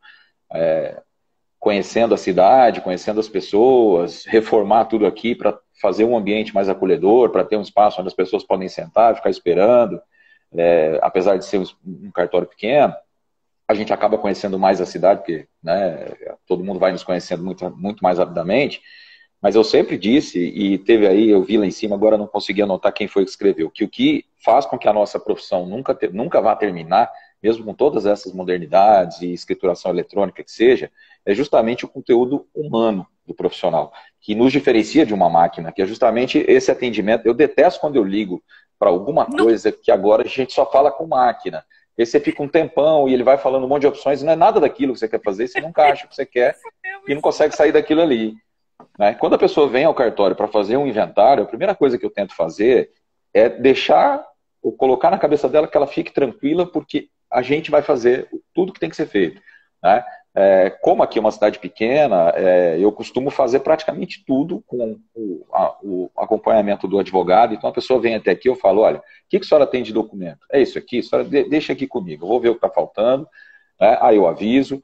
conhecendo a cidade, conhecendo as pessoas, reformar tudo aqui para fazer um ambiente mais acolhedor, para ter um espaço onde as pessoas podem sentar, ficar esperando. Apesar de ser um cartório pequeno, a gente acaba conhecendo mais a cidade, porque, né, todo mundo vai nos conhecendo muito mais rapidamente. Mas eu sempre disse, e teve aí, eu vi lá em cima, agora não consegui anotar quem foi que escreveu, que o que faz com que a nossa profissão nunca vá terminar, mesmo com todas essas modernidades e escrituração eletrônica que seja, é justamente o conteúdo humano do profissional, que nos diferencia de uma máquina, que é justamente esse atendimento. Eu detesto quando eu ligo para alguma coisa que agora a gente só fala com máquina. Aí você fica um tempão e ele vai falando um monte de opções e não é nada daquilo que você quer fazer, você nunca acha o que você quer e não consegue sair daquilo ali. Né? Quando a pessoa vem ao cartório para fazer um inventário, a primeira coisa que eu tento fazer é deixar, ou colocar na cabeça dela que ela fique tranquila, porque a gente vai fazer tudo que tem que ser feito. Né? Como aqui é uma cidade pequena, eu costumo fazer praticamente tudo com o acompanhamento do advogado. Então a pessoa vem até aqui, eu falo, olha, o que a senhora tem de documento? É isso aqui, a senhora deixa aqui comigo, eu vou ver o que está faltando, né? Aí eu aviso,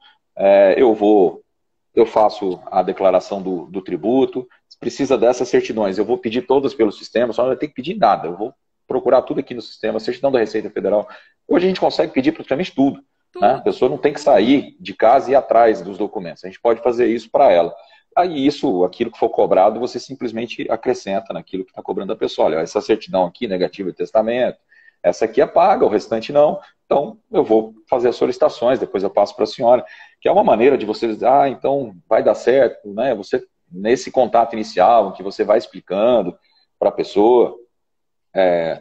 eu faço a declaração do tributo, se precisa dessas certidões, eu vou pedir todas pelo sistema, só não vai ter que pedir nada, eu vou procurar tudo aqui no sistema, certidão da Receita Federal. Hoje a gente consegue pedir praticamente tudo. Né? A pessoa não tem que sair de casa e ir atrás dos documentos, a gente pode fazer isso para ela. Aí aquilo que for cobrado, você simplesmente acrescenta naquilo que está cobrando a pessoa. Olha, essa certidão aqui, negativa de testamento, essa aqui é paga, o restante não. Então, eu vou fazer as solicitações, depois eu passo para a senhora, que é uma maneira de você dizer, então vai dar certo, né? Você, nesse contato inicial, em que você vai explicando para a pessoa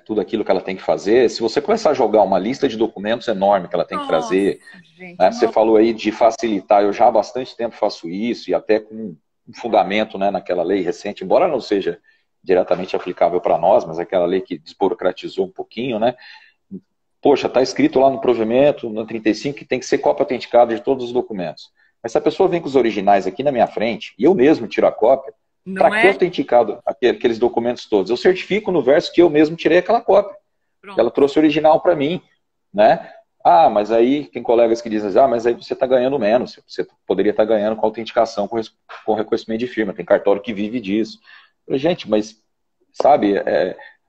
tudo aquilo que ela tem que fazer, se você começar a jogar uma lista de documentos enorme que ela tem que trazer, gente, né? Você falou aí de facilitar, eu já há bastante tempo faço isso, e até com um fundamento, né, naquela lei recente, embora não seja diretamente aplicável para nós, mas aquela lei que desburocratizou um pouquinho, né? Poxa, está escrito lá no provimento, no 35, que tem que ser cópia autenticada de todos os documentos. Mas se a pessoa vem com os originais aqui na minha frente, e eu mesmo tiro a cópia, para que autenticado aqueles documentos todos? Eu certifico no verso que eu mesmo tirei aquela cópia. Pronto. Ela trouxe o original para mim, né? Mas aí tem colegas que dizem, mas aí você está ganhando menos, você poderia estar ganhando com autenticação, com reconhecimento de firma, tem cartório que vive disso. Gente, mas, sabe,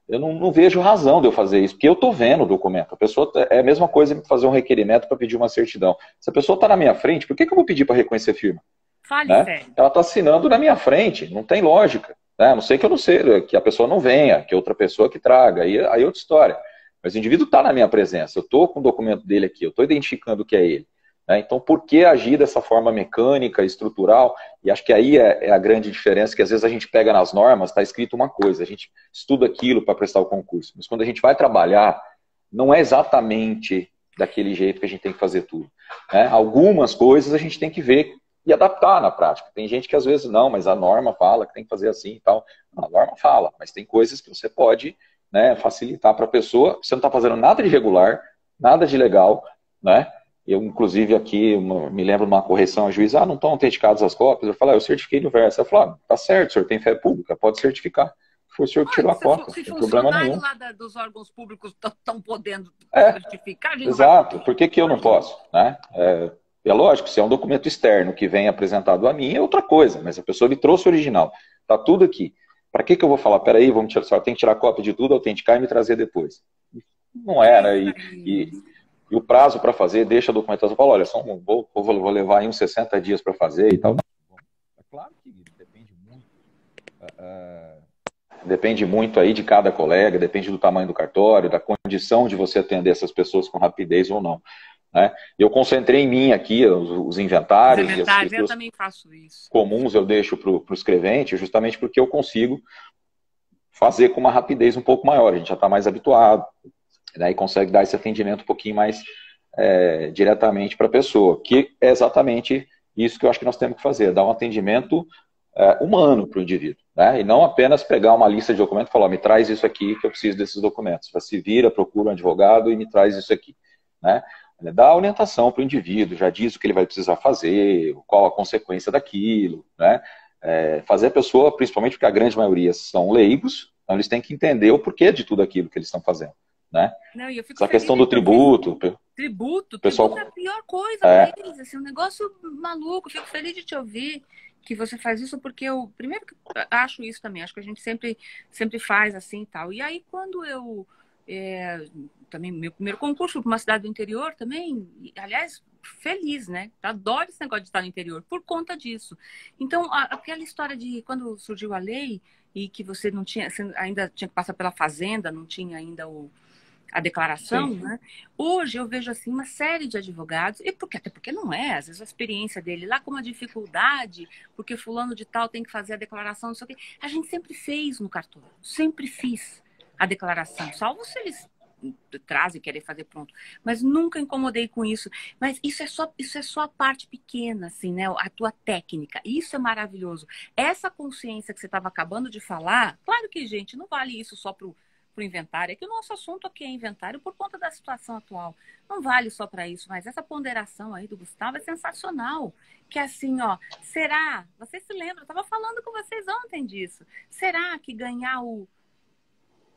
eu não vejo razão de eu fazer isso, porque eu estou vendo o documento. A pessoa, é a mesma coisa que fazer um requerimento para pedir uma certidão. Se a pessoa está na minha frente, por que eu vou pedir para reconhecer firma? Fale, né? Ela está assinando na minha frente, não tem lógica. Né? A não sei que eu não sei, que a pessoa não venha, que outra pessoa que traga, aí é outra história. Mas o indivíduo está na minha presença, eu estou com o documento dele aqui, eu estou identificando que é ele. né? Então, por que agir dessa forma mecânica, estrutural? E acho que aí é a grande diferença, que às vezes a gente pega nas normas, está escrito uma coisa, a gente estuda aquilo para prestar o concurso, mas quando a gente vai trabalhar, não é exatamente daquele jeito que a gente tem que fazer tudo, né? Algumas coisas a gente tem que ver e adaptar na prática. Tem gente que às vezes não, mas a norma fala que tem que fazer assim e tal. Não, a norma fala, mas tem coisas que você pode, né, facilitar para a pessoa. Você não está fazendo nada de irregular, nada de legal, né? Eu, inclusive, aqui, me lembro de uma correção, a juíza, não estão autenticadas as cópias. Eu falei, eu certifiquei no verso. Ela falou, tá certo, o senhor tem fé pública, pode certificar. Foi o senhor que tirou a cópia, não Se tem problema nenhum. funcionários lá dos órgãos públicos estão podendo É, certificar, a gente não vai exato. poder. Por que eu não posso, né? É lógico, se é um documento externo que vem apresentado a mim, é outra coisa, mas a pessoa me trouxe o original. Tá tudo aqui. Para que eu vou falar, peraí, vamos tirar, só tem que tirar cópia de tudo, autenticar e me trazer depois? Não era. E o prazo para fazer, deixa a documentação, fala, olha, vou levar aí uns 60 dias para fazer e tal. É claro que depende muito aí de cada colega, depende do tamanho do cartório, da condição de você atender essas pessoas com rapidez ou não, né? Eu concentrei em mim aqui os inventários e as escrituras eu também faço isso. comuns eu deixo para o escrevente, justamente porque eu consigo fazer com uma rapidez um pouco maior, a gente já está mais habituado, daí consegue dar esse atendimento um pouquinho mais diretamente para a pessoa, que é exatamente isso que eu acho que nós temos que fazer, dar um atendimento humano para o indivíduo, né? E não apenas pegar uma lista de documentos e falar, me traz isso aqui que eu preciso desses documentos. Você vira, procura um advogado e me traz isso aqui, né? Dá orientação para o indivíduo, já diz o que ele vai precisar fazer, qual a consequência daquilo, né? Fazer a pessoa, principalmente porque a grande maioria são leigos, então eles têm que entender o porquê de tudo aquilo que eles estão fazendo, né? Não, eu fico essa questão do tributo. Tributo pessoal, é a pior coisa para eles, assim, um negócio maluco. Eu fico feliz de te ouvir que você faz isso, porque eu, primeiro, que acho isso também, acho que a gente sempre faz assim e tal. E aí, quando eu, também, meu primeiro concurso para uma cidade do interior também, aliás, feliz, né? Adoro esse negócio de estar no interior, por conta disso. Então, aquela história de quando surgiu a lei e que você não tinha, você ainda tinha que passar pela fazenda, não tinha ainda a declaração, né? Hoje eu vejo assim uma série de advogados, e até porque não é, às vezes a experiência dele lá com uma dificuldade, porque fulano de tal tem que fazer a declaração, não sei o quê. A gente sempre fez no cartório, sempre fiz a declaração, salvo se eles trazem e querem fazer pronto, mas nunca incomodei com isso. Mas isso é só a parte pequena, assim, né? A tua técnica, isso é maravilhoso. Essa consciência que você estava acabando de falar, claro que, gente, não vale isso só pro inventário, é que o nosso assunto aqui é inventário por conta da situação atual. Não vale só para isso, mas essa ponderação aí do Gustavo é sensacional. Que é assim, ó, será? Vocês se lembram? Eu estava falando com vocês ontem disso. Será que ganhar o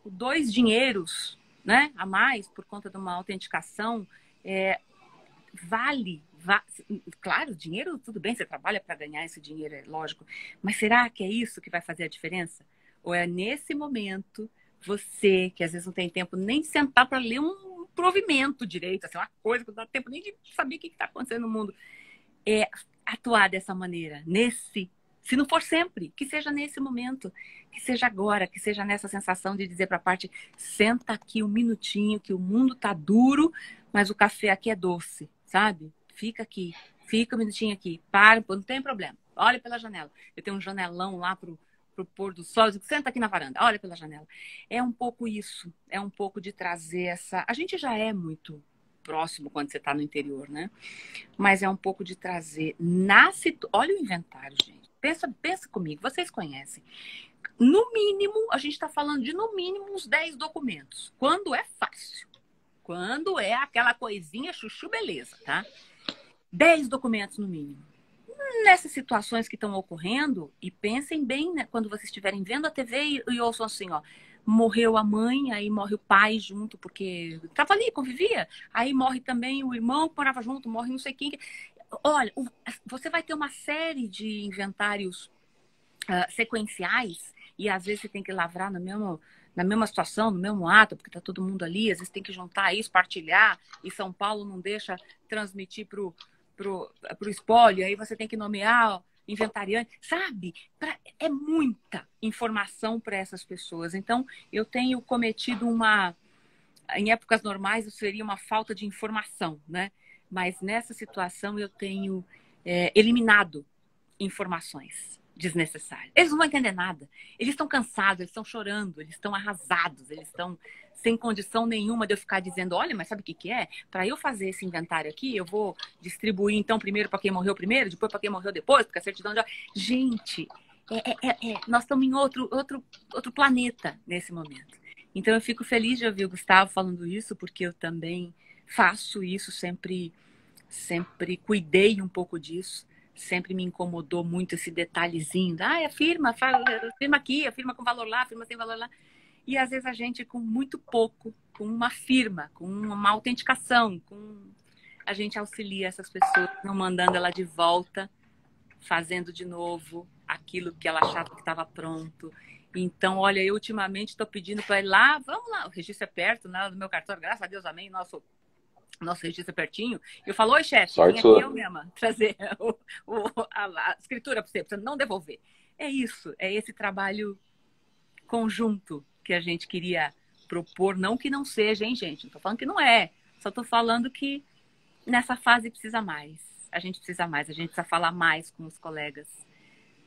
2 dinheiros, né, a mais por conta de uma autenticação vale? Claro, dinheiro, tudo bem, você trabalha para ganhar esse dinheiro, é lógico. Mas será que é isso que vai fazer a diferença? Ou é nesse momento você, que às vezes não tem tempo nem de sentar para ler um provimento direito, assim, uma coisa que não dá tempo nem de saber o que está acontecendo no mundo, atuar dessa maneira, se não for sempre, que seja nesse momento, que seja agora, que seja nessa sensação de dizer para a parte, senta aqui um minutinho, que o mundo tá duro, mas o café aqui é doce, sabe? Fica aqui, fica um minutinho aqui, para, não tem problema, olha pela janela. Eu tenho um janelão lá pro pôr do sol, eu digo, senta aqui na varanda, olha pela janela. É um pouco isso, é um pouco de trazer essa... A gente já é muito próximo quando você está no interior, né? Mas é um pouco de trazer olha o inventário, gente. Pensa comigo, vocês conhecem. No mínimo, a gente está falando de no mínimo uns 10 documentos. Quando é fácil. Quando é aquela coisinha chuchu beleza, tá? 10 documentos no mínimo. Nessas situações que estão ocorrendo, e pensem bem, né, quando vocês estiverem vendo a TV e ouçam assim, ó, morreu a mãe, aí morre o pai junto, porque estava ali, convivia, aí morre também o irmão que morava junto, morre não sei quem. Olha, você vai ter uma série de inventários sequenciais, e às vezes você tem que lavrar na mesma situação, no mesmo ato, porque está todo mundo ali, às vezes tem que juntar isso, partilhar, e São Paulo não deixa transmitir pro espólio, aí você tem que nomear inventariante, sabe? É muita informação para essas pessoas. Então, eu tenho cometido em épocas normais, seria uma falta de informação, né? mas nessa situação eu tenho eliminado informações desnecessárias. Eles não vão entender nada. Eles estão cansados, eles estão chorando, eles estão arrasados, eles estão sem condição nenhuma de eu ficar dizendo, olha, mas sabe o que que é? Para eu fazer esse inventário aqui, eu vou distribuir, então, primeiro para quem morreu primeiro, depois para quem morreu depois, porque a certidão de... Gente, nós estamos em outro planeta nesse momento. Então, eu fico feliz de ouvir o Gustavo falando isso, porque eu também faço isso, sempre cuidei um pouco disso. Sempre me incomodou muito esse detalhezinho. Afirma aqui, afirma com valor lá, afirma sem valor lá. E às vezes a gente, com muito pouco, com uma firma, com uma autenticação, a gente auxilia essas pessoas, não mandando ela de volta, fazendo de novo aquilo que ela achava que estava pronto. Então, olha, eu ultimamente estou pedindo para ir lá, vamos lá, o registro é perto, né, do meu cartório, graças a Deus, amém, nosso registro é pertinho. Eu falo, oi, chefe, vim aqui eu mesma trazer a escritura para você, precisa não devolver. É isso, é esse trabalho conjunto que a gente queria propor, não que não seja, hein, gente? Não estou falando que não é, só estou falando que nessa fase precisa mais. A gente precisa falar mais com os colegas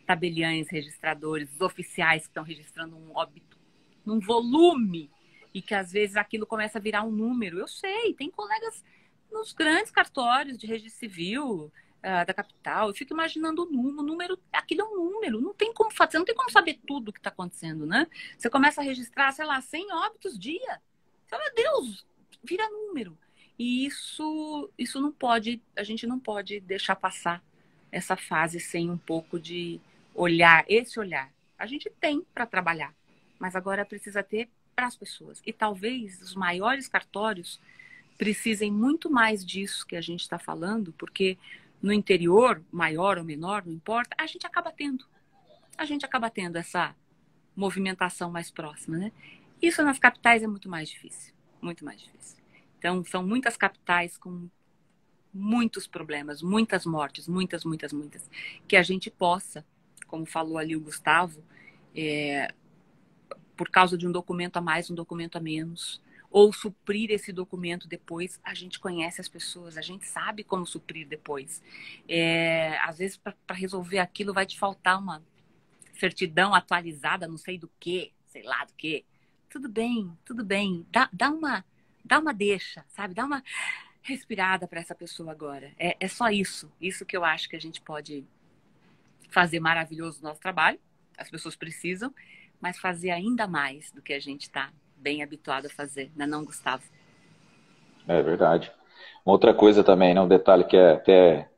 tabeliães, registradores, os oficiais que estão registrando um óbito num volume e que às vezes aquilo começa a virar um número. Eu sei, tem colegas nos grandes cartórios de registro civil da capital, eu fico imaginando o número, aquilo é um número, não tem como fazer, não tem como saber tudo o que está acontecendo, né? Você começa a registrar, sei lá, 100 óbitos dia. Meu Deus, vira número. E isso não pode, a gente não pode deixar passar essa fase sem um pouco de olhar, esse olhar. A gente tem para trabalhar, mas agora precisa ter para as pessoas. E talvez os maiores cartórios precisem muito mais disso que a gente está falando, porque no interior, maior ou menor, não importa, a gente acaba tendo essa movimentação mais próxima, né? Isso nas capitais é muito mais difícil, muito mais difícil. Então, são muitas capitais com muitos problemas, muitas mortes, muitas, que a gente possa, como falou ali o Gustavo, por causa de um documento a mais, um documento a menos, ou suprir esse documento depois. A gente conhece as pessoas, a gente sabe como suprir depois. Às vezes, para resolver aquilo, vai te faltar uma certidão atualizada, não sei do que, sei lá do que. Tudo bem. Dá uma deixa, sabe? Dá uma respirada para essa pessoa agora. É só isso que eu acho que a gente pode fazer maravilhoso no nosso trabalho. As pessoas precisam, mas fazer ainda mais do que a gente está bem habituado a fazer, não, Gustavo? É verdade. Uma outra coisa também, né, um detalhe que é até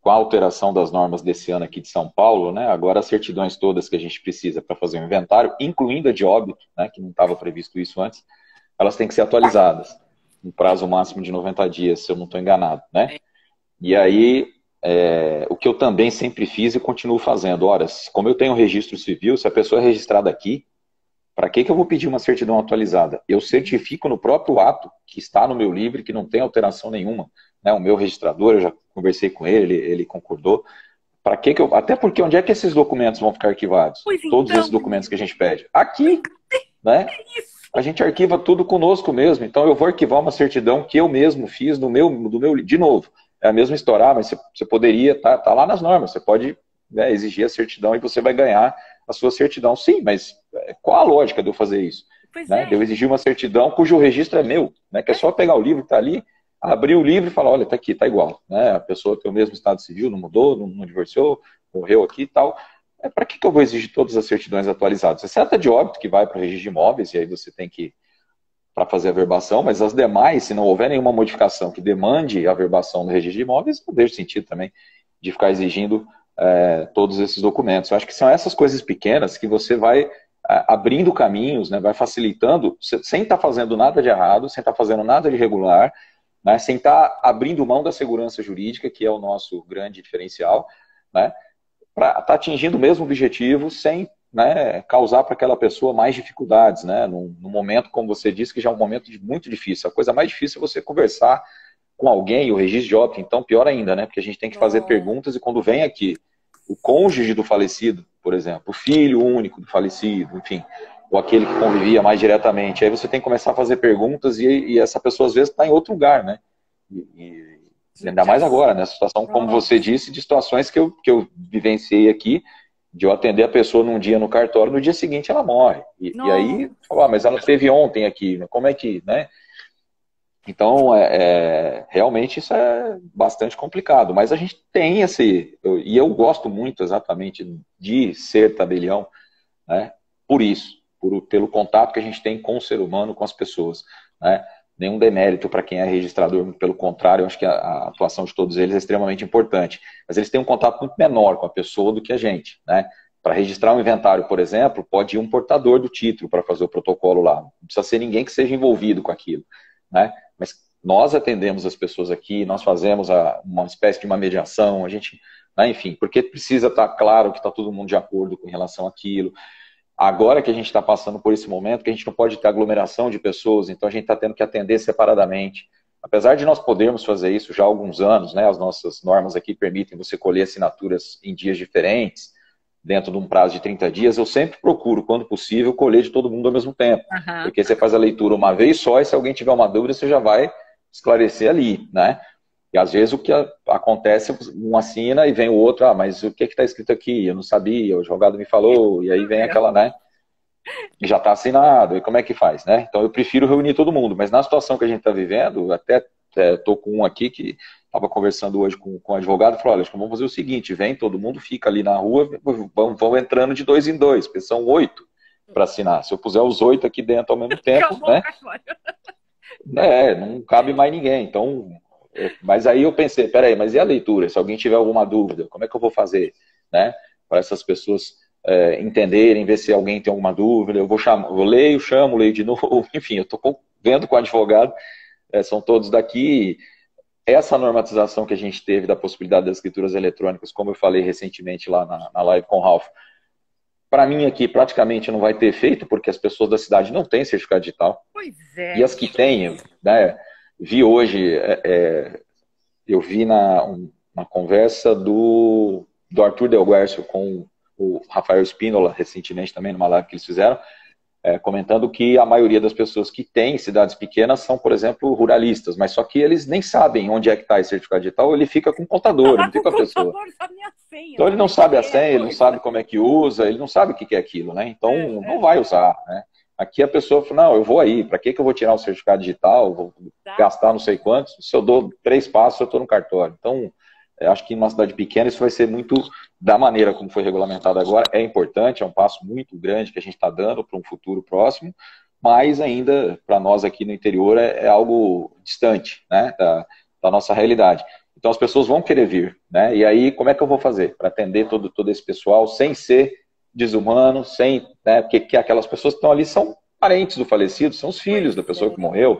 com a alteração das normas desse ano aqui de São Paulo, né, agora as certidões todas que a gente precisa para fazer o inventário, incluindo a de óbito, né, que não estava previsto isso antes, elas têm que ser atualizadas, um prazo máximo de 90 dias, se eu não estou enganado, né? E aí, o que eu também sempre fiz e continuo fazendo, ora, como eu tenho registro civil, se a pessoa é registrada aqui, para que eu vou pedir uma certidão atualizada? Eu certifico no próprio ato que está no meu livre, que não tem alteração nenhuma, né? O meu registrador, eu já conversei com ele concordou. Para que eu... Até porque onde é que esses documentos vão ficar arquivados? Todos esses documentos que a gente pede. Aqui, né? A gente arquiva tudo conosco mesmo. Então eu vou arquivar uma certidão que eu mesmo fiz do meu de novo. É a mesma história, mas você poderia, tá lá nas normas, você pode, né, exigir a certidão e você vai ganhar a sua certidão. Sim, mas qual a lógica de eu fazer isso? Né? De eu exigir uma certidão cujo registro é meu, né? Que é só pegar o livro que está ali, abrir o livro e falar, olha, está aqui, está igual. Né? A pessoa tem o mesmo estado civil, não mudou, não divorciou, morreu aqui e tal. Para que eu vou exigir todas as certidões atualizadas? Exceto a de óbito, que vai para o registro de imóveis, e aí você tem que para fazer a verbação, mas as demais, se não houver nenhuma modificação que demande a verbação no registro de imóveis, não vejo sentido também de ficar exigindo todos esses documentos. Eu acho que são essas coisas pequenas que você vai abrindo caminhos, né, vai facilitando, sem estar fazendo nada de errado, sem estar fazendo nada de irregular, né, sem estar abrindo mão da segurança jurídica, que é o nosso grande diferencial, né, para estar atingindo o mesmo objetivo sem, né, causar para aquela pessoa mais dificuldades, né, num momento, como você disse, que já é um momento muito difícil. A coisa mais difícil é você conversar com alguém, o registro de óbito, então pior ainda, né, porque a gente tem que fazer perguntas e quando vem aqui o cônjuge do falecido, por exemplo, o filho único do falecido, enfim, ou aquele que convivia mais diretamente, aí você tem que começar a fazer perguntas e essa pessoa às vezes está em outro lugar, né, Ainda mais agora, nessa situação, como você disse, de situações que eu vivenciei aqui, de eu atender a pessoa num dia no cartório, no dia seguinte ela morre. E aí, falar, mas ela teve ontem aqui, como é que, né? Então, realmente isso é bastante complicado, mas a gente tem e eu gosto muito exatamente de ser tabelião, né? Por isso, pelo contato que a gente tem com o ser humano, com as pessoas, né? Nenhum demérito para quem é registrador, pelo contrário, eu acho que a atuação de todos eles é extremamente importante, mas eles têm um contato muito menor com a pessoa do que a gente, né? Para registrar um inventário, por exemplo, pode ir um portador do título para fazer o protocolo lá, não precisa ser ninguém que seja envolvido com aquilo, né? Mas nós atendemos as pessoas aqui, nós fazemos uma espécie de uma mediação, a gente, né, enfim, porque precisa estar claro que está todo mundo de acordo com relação àquilo. Agora que a gente está passando por esse momento, que a gente não pode ter aglomeração de pessoas, então a gente está tendo que atender separadamente. Apesar de nós podermos fazer isso já há alguns anos, né, as nossas normas aqui permitem você colher assinaturas em dias diferentes, dentro de um prazo de 30 dias, eu sempre procuro, quando possível, colher de todo mundo ao mesmo tempo. Uhum. Porque você faz a leitura uma vez só, e se alguém tiver uma dúvida, você já vai esclarecer ali, né? E às vezes o que acontece, um assina e vem o outro, mas o que está escrito aqui? Eu não sabia, o advogado me falou, e aí vem aquela, né? E já está assinado, e como é que faz, né? Então eu prefiro reunir todo mundo, mas na situação que a gente está vivendo, até estou com um aqui que estava conversando hoje com o advogado e falou, olha, acho que vamos fazer o seguinte, vem todo mundo, fica ali na rua, vão entrando de 2 em 2, porque são 8 para assinar. Se eu puser os 8 aqui dentro ao mesmo tempo, né? Não cabe mais ninguém. Então, mas aí eu pensei, peraí, mas e a leitura? Se alguém tiver alguma dúvida, como é que eu vou fazer, né? Para essas pessoas entenderem, ver se alguém tem alguma dúvida, eu leio de novo, enfim, eu estou vendo com o advogado, são todos daqui. Essa normatização que a gente teve da possibilidade das escrituras eletrônicas, como eu falei recentemente lá na live com o Ralph, para mim aqui praticamente não vai ter efeito, porque as pessoas da cidade não têm certificado digital. Pois é. E as que têm, né, vi hoje, eu vi uma conversa do Arthur Del Guercio com o Rafael Spínola, recentemente também, numa live que eles fizeram, comentando que a maioria das pessoas que têm cidades pequenas são, por exemplo, ruralistas, mas só que eles nem sabem onde é que está esse certificado digital, ele fica com o contador, ele não fica com a pessoa. Então ele não sabe a senha, ele não sabe como é que usa, ele não sabe o que é aquilo, né? Então não vai usar, né? Aqui a pessoa fala, não, eu vou aí, para que eu vou tirar um certificado digital, vou gastar não sei quantos, se eu dou 3 passos, eu estou no cartório. Então, acho que em uma cidade pequena isso vai ser muito da maneira como foi regulamentado agora, é importante, é um passo muito grande que a gente está dando para um futuro próximo, mas ainda, para nós aqui no interior, é algo distante, né, da nossa realidade. Então as pessoas vão querer vir, né, e aí como é que eu vou fazer para atender todo esse pessoal sem ser desumano, né, porque aquelas pessoas que estão ali são parentes do falecido, são os filhos da pessoa que morreu,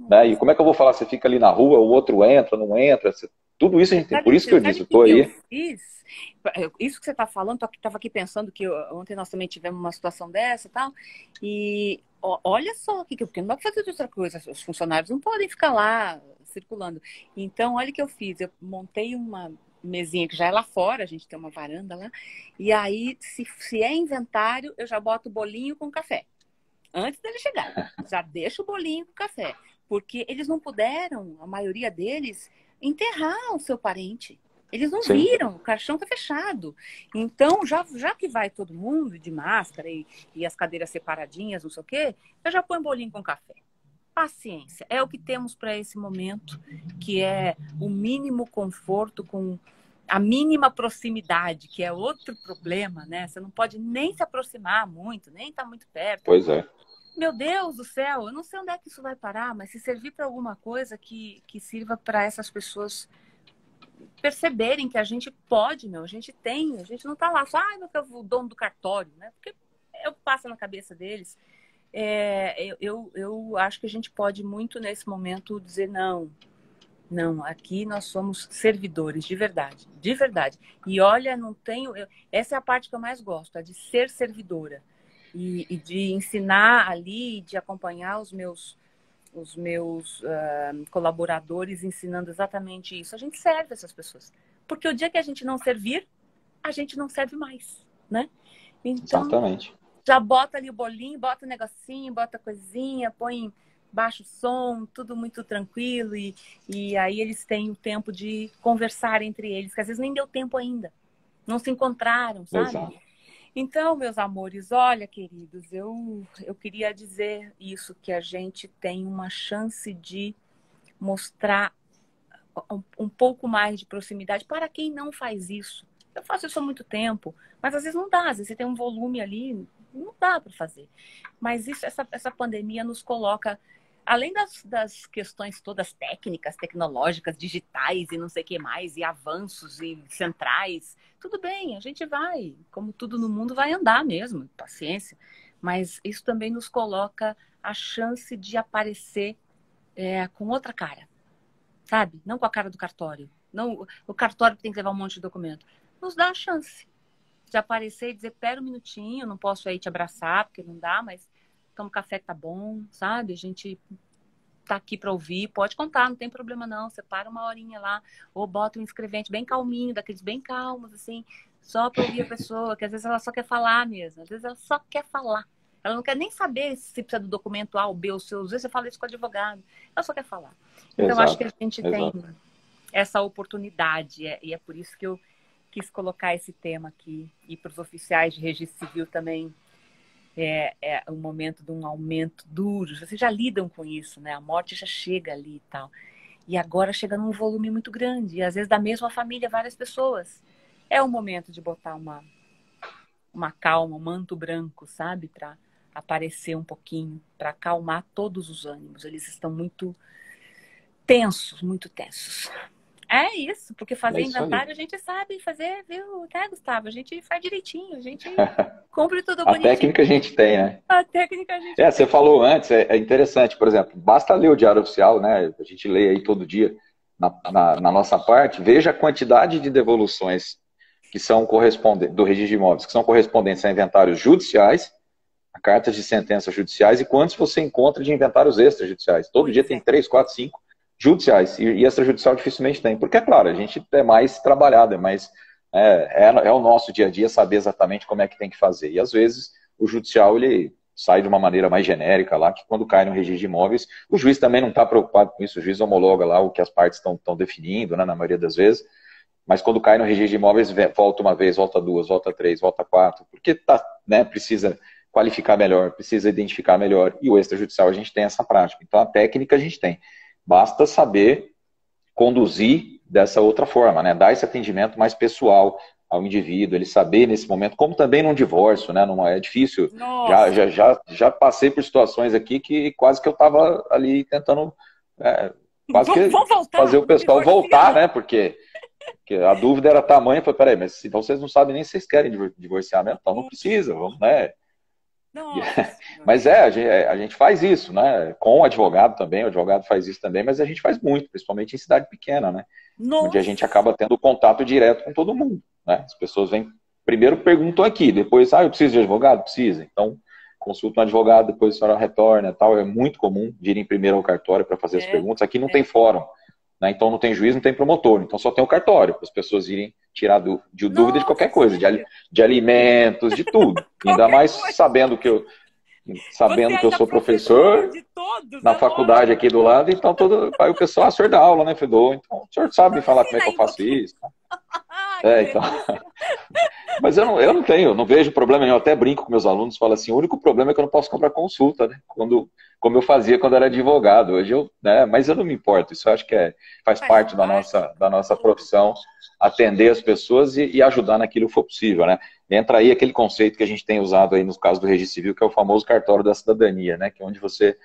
né, e como é que eu vou falar, você fica ali na rua, o outro entra, não entra, tudo isso a gente tem, por isso que eu disse, eu estou aí. Isso que você está falando, estava aqui pensando que ontem nós também tivemos uma situação dessa e tal, e olha só, porque não dá para fazer outra coisa, os funcionários não podem ficar lá circulando. Então, olha o que eu fiz, eu montei uma mesinha que já é lá fora, a gente tem uma varanda lá, e aí, se é inventário, eu já boto o bolinho com café. Antes dele chegar, já deixo o bolinho com café. Porque eles não puderam, a maioria deles, enterrar o seu parente. Eles não viram, o caixão está fechado. Então, já que vai todo mundo de máscara e as cadeiras separadinhas, não sei o quê, eu já ponho bolinho com café. Paciência. É o que temos para esse momento, que é o mínimo conforto com a mínima proximidade, que é outro problema, né? Você não pode nem se aproximar muito, nem estar muito perto. Pois é. Meu Deus do céu, eu não sei onde é que isso vai parar, mas se servir para alguma coisa que sirva para essas pessoas perceberem que a gente pode, a gente tem, a gente não está lá só, o dono do cartório, né? Porque eu passo na cabeça deles. Eu acho que a gente pode muito nesse momento dizer não, aqui nós somos servidores, de verdade, de verdade. E olha, não tenho, essa é a parte que eu mais gosto, a de ser servidora. E de ensinar ali, de acompanhar os meus colaboradores ensinando exatamente isso. A gente serve essas pessoas. Porque o dia que a gente não servir, a gente não serve mais, né? Então, exatamente. Já bota ali o bolinho, bota o negocinho, bota a coisinha, põe baixo som, tudo muito tranquilo, e aí eles têm o tempo de conversar entre eles, que às vezes nem deu tempo ainda, não se encontraram, sabe? Exato. Então, meus amores, olha, queridos, eu queria dizer isso, que a gente tem uma chance de mostrar um pouco mais de proximidade para quem não faz isso. Eu faço isso há muito tempo, mas às vezes não dá, às vezes você tem um volume ali, não dá para fazer. Mas isso, essa pandemia nos coloca, além das questões todas técnicas, tecnológicas, digitais e não sei o que mais, e avanços e centrais, tudo bem, a gente vai, como tudo no mundo, vai andar mesmo, paciência. Mas isso também nos coloca a chance de aparecer com outra cara, sabe? Não com a cara do cartório. Não, o cartório que tem que levar um monte de documento. Nos dá a chance de aparecer e dizer, pera um minutinho, não posso aí te abraçar, porque não dá, mas toma um café que tá bom, sabe? A gente tá aqui para ouvir, pode contar, não tem problema não, você para uma horinha lá, ou bota um escrevente bem calminho, daqueles bem calmos, assim, só para ouvir a pessoa, que às vezes ela só quer falar mesmo, às vezes ela só quer falar. Ela não quer nem saber se precisa do documento A ou B ou C, às vezes você fala isso com o advogado, ela só quer falar. Então, acho que a gente tem essa oportunidade, e é por isso que eu quis colocar esse tema aqui, e para os oficiais de registro civil também é um momento de um aumento duro. Vocês já lidam com isso, né? A morte já chega ali e tal. E agora chega num volume muito grande, e às vezes da mesma família, várias pessoas. É o momento de botar uma calma, um manto branco, sabe? Para aparecer um pouquinho, para acalmar todos os ânimos. Eles estão muito tensos, muito tensos. É isso, porque fazer inventário a gente sabe fazer, viu, tá, Gustavo? A gente faz direitinho, a gente cumpre tudo bonitinho. A técnica a gente tem, né? A técnica a gente tem. Você falou antes, é interessante, por exemplo, basta ler o Diário Oficial, né? A gente lê aí todo dia na nossa parte, veja a quantidade de devoluções que são correspondentes, do registro de imóveis, que são correspondentes a inventários judiciais, a cartas de sentenças judiciais, e quantos você encontra de inventários extrajudiciais. Todo dia tem 3, 4, 5 judiciais, e extrajudicial dificilmente tem, porque, é claro, a gente é mais trabalhado, é o nosso dia a dia saber exatamente como é que tem que fazer, e às vezes o judicial, ele sai de uma maneira mais genérica lá, que quando cai no registro de imóveis, o juiz também não está preocupado com isso, o juiz homologa lá o que as partes estão definindo, né, na maioria das vezes, mas quando cai no registro de imóveis, volta uma vez, volta duas, volta três, volta quatro, porque precisa qualificar melhor, precisa identificar melhor, e o extrajudicial a gente tem essa prática, então a técnica a gente tem. Basta saber conduzir dessa outra forma, né? Dar esse atendimento mais pessoal ao indivíduo, ele saber nesse momento, como também num divórcio, né? Não é difícil. Já passei por situações aqui que quase que eu estava ali tentando quase que fazer o pessoal voltar, né? Porque a dúvida era tamanha, eu falei, peraí, mas então vocês não sabem nem se vocês querem divorciar mesmo, então não precisa, vamos, né? Mas a gente faz isso, né? Com o advogado também, o advogado faz isso também, mas a gente faz muito, principalmente em cidade pequena, né? Nossa. Onde a gente acaba tendo contato direto com todo mundo, né? As pessoas vêm, primeiro perguntam aqui, depois, eu preciso de advogado? Precisa. Então, consulta um advogado, depois a senhora retorna e tal. É muito comum virem primeiro ao cartório para fazer as perguntas. Aqui não tem fórum, né? Então não tem juiz, não tem promotor, então só tem o cartório, para as pessoas irem tirar dúvida de qualquer coisa, de alimentos, de tudo. Ainda mais sabendo que eu sou professor na faculdade aqui do lado, então aí o pessoal, o senhor dá aula, né, Fedor? Então o senhor sabe me falar como é que eu faço isso. Então... Mas eu não vejo problema nenhum, eu até brinco com meus alunos, falo assim, o único problema é que eu não posso comprar consulta, né? Como eu fazia quando era advogado. Hoje mas eu não me importo, isso eu acho que faz parte da nossa profissão, atender as pessoas e ajudar naquilo que for possível, né? Entra aí aquele conceito que a gente tem usado aí nos casos do registro civil, que é o famoso cartório da cidadania, né? Que é onde você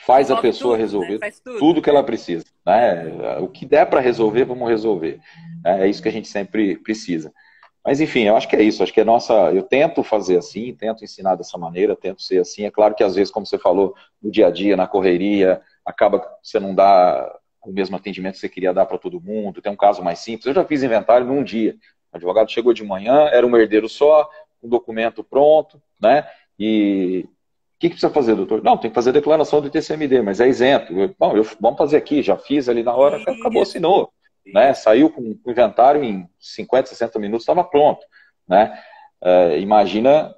faz a pessoa resolver tudo que ela precisa, né? O que der para resolver, vamos resolver. É isso que a gente sempre precisa. Mas, enfim, eu acho que é isso. Acho que eu tento fazer assim, tento ensinar dessa maneira, tento ser assim. É claro que, às vezes, como você falou, no dia a dia, na correria, acaba que você não dá o mesmo atendimento que você queria dar para todo mundo. Tem um caso mais simples. Eu já fiz inventário num dia. O advogado chegou de manhã, era um herdeiro só, um documento pronto, né? E o que precisa fazer, doutor? Não, tem que fazer a declaração do TCMD, mas é isento. Vamos fazer aqui, já fiz ali na hora, acabou, assinou. Né? Saiu com o inventário em 50, 60 minutos, estava pronto. Né? Imagina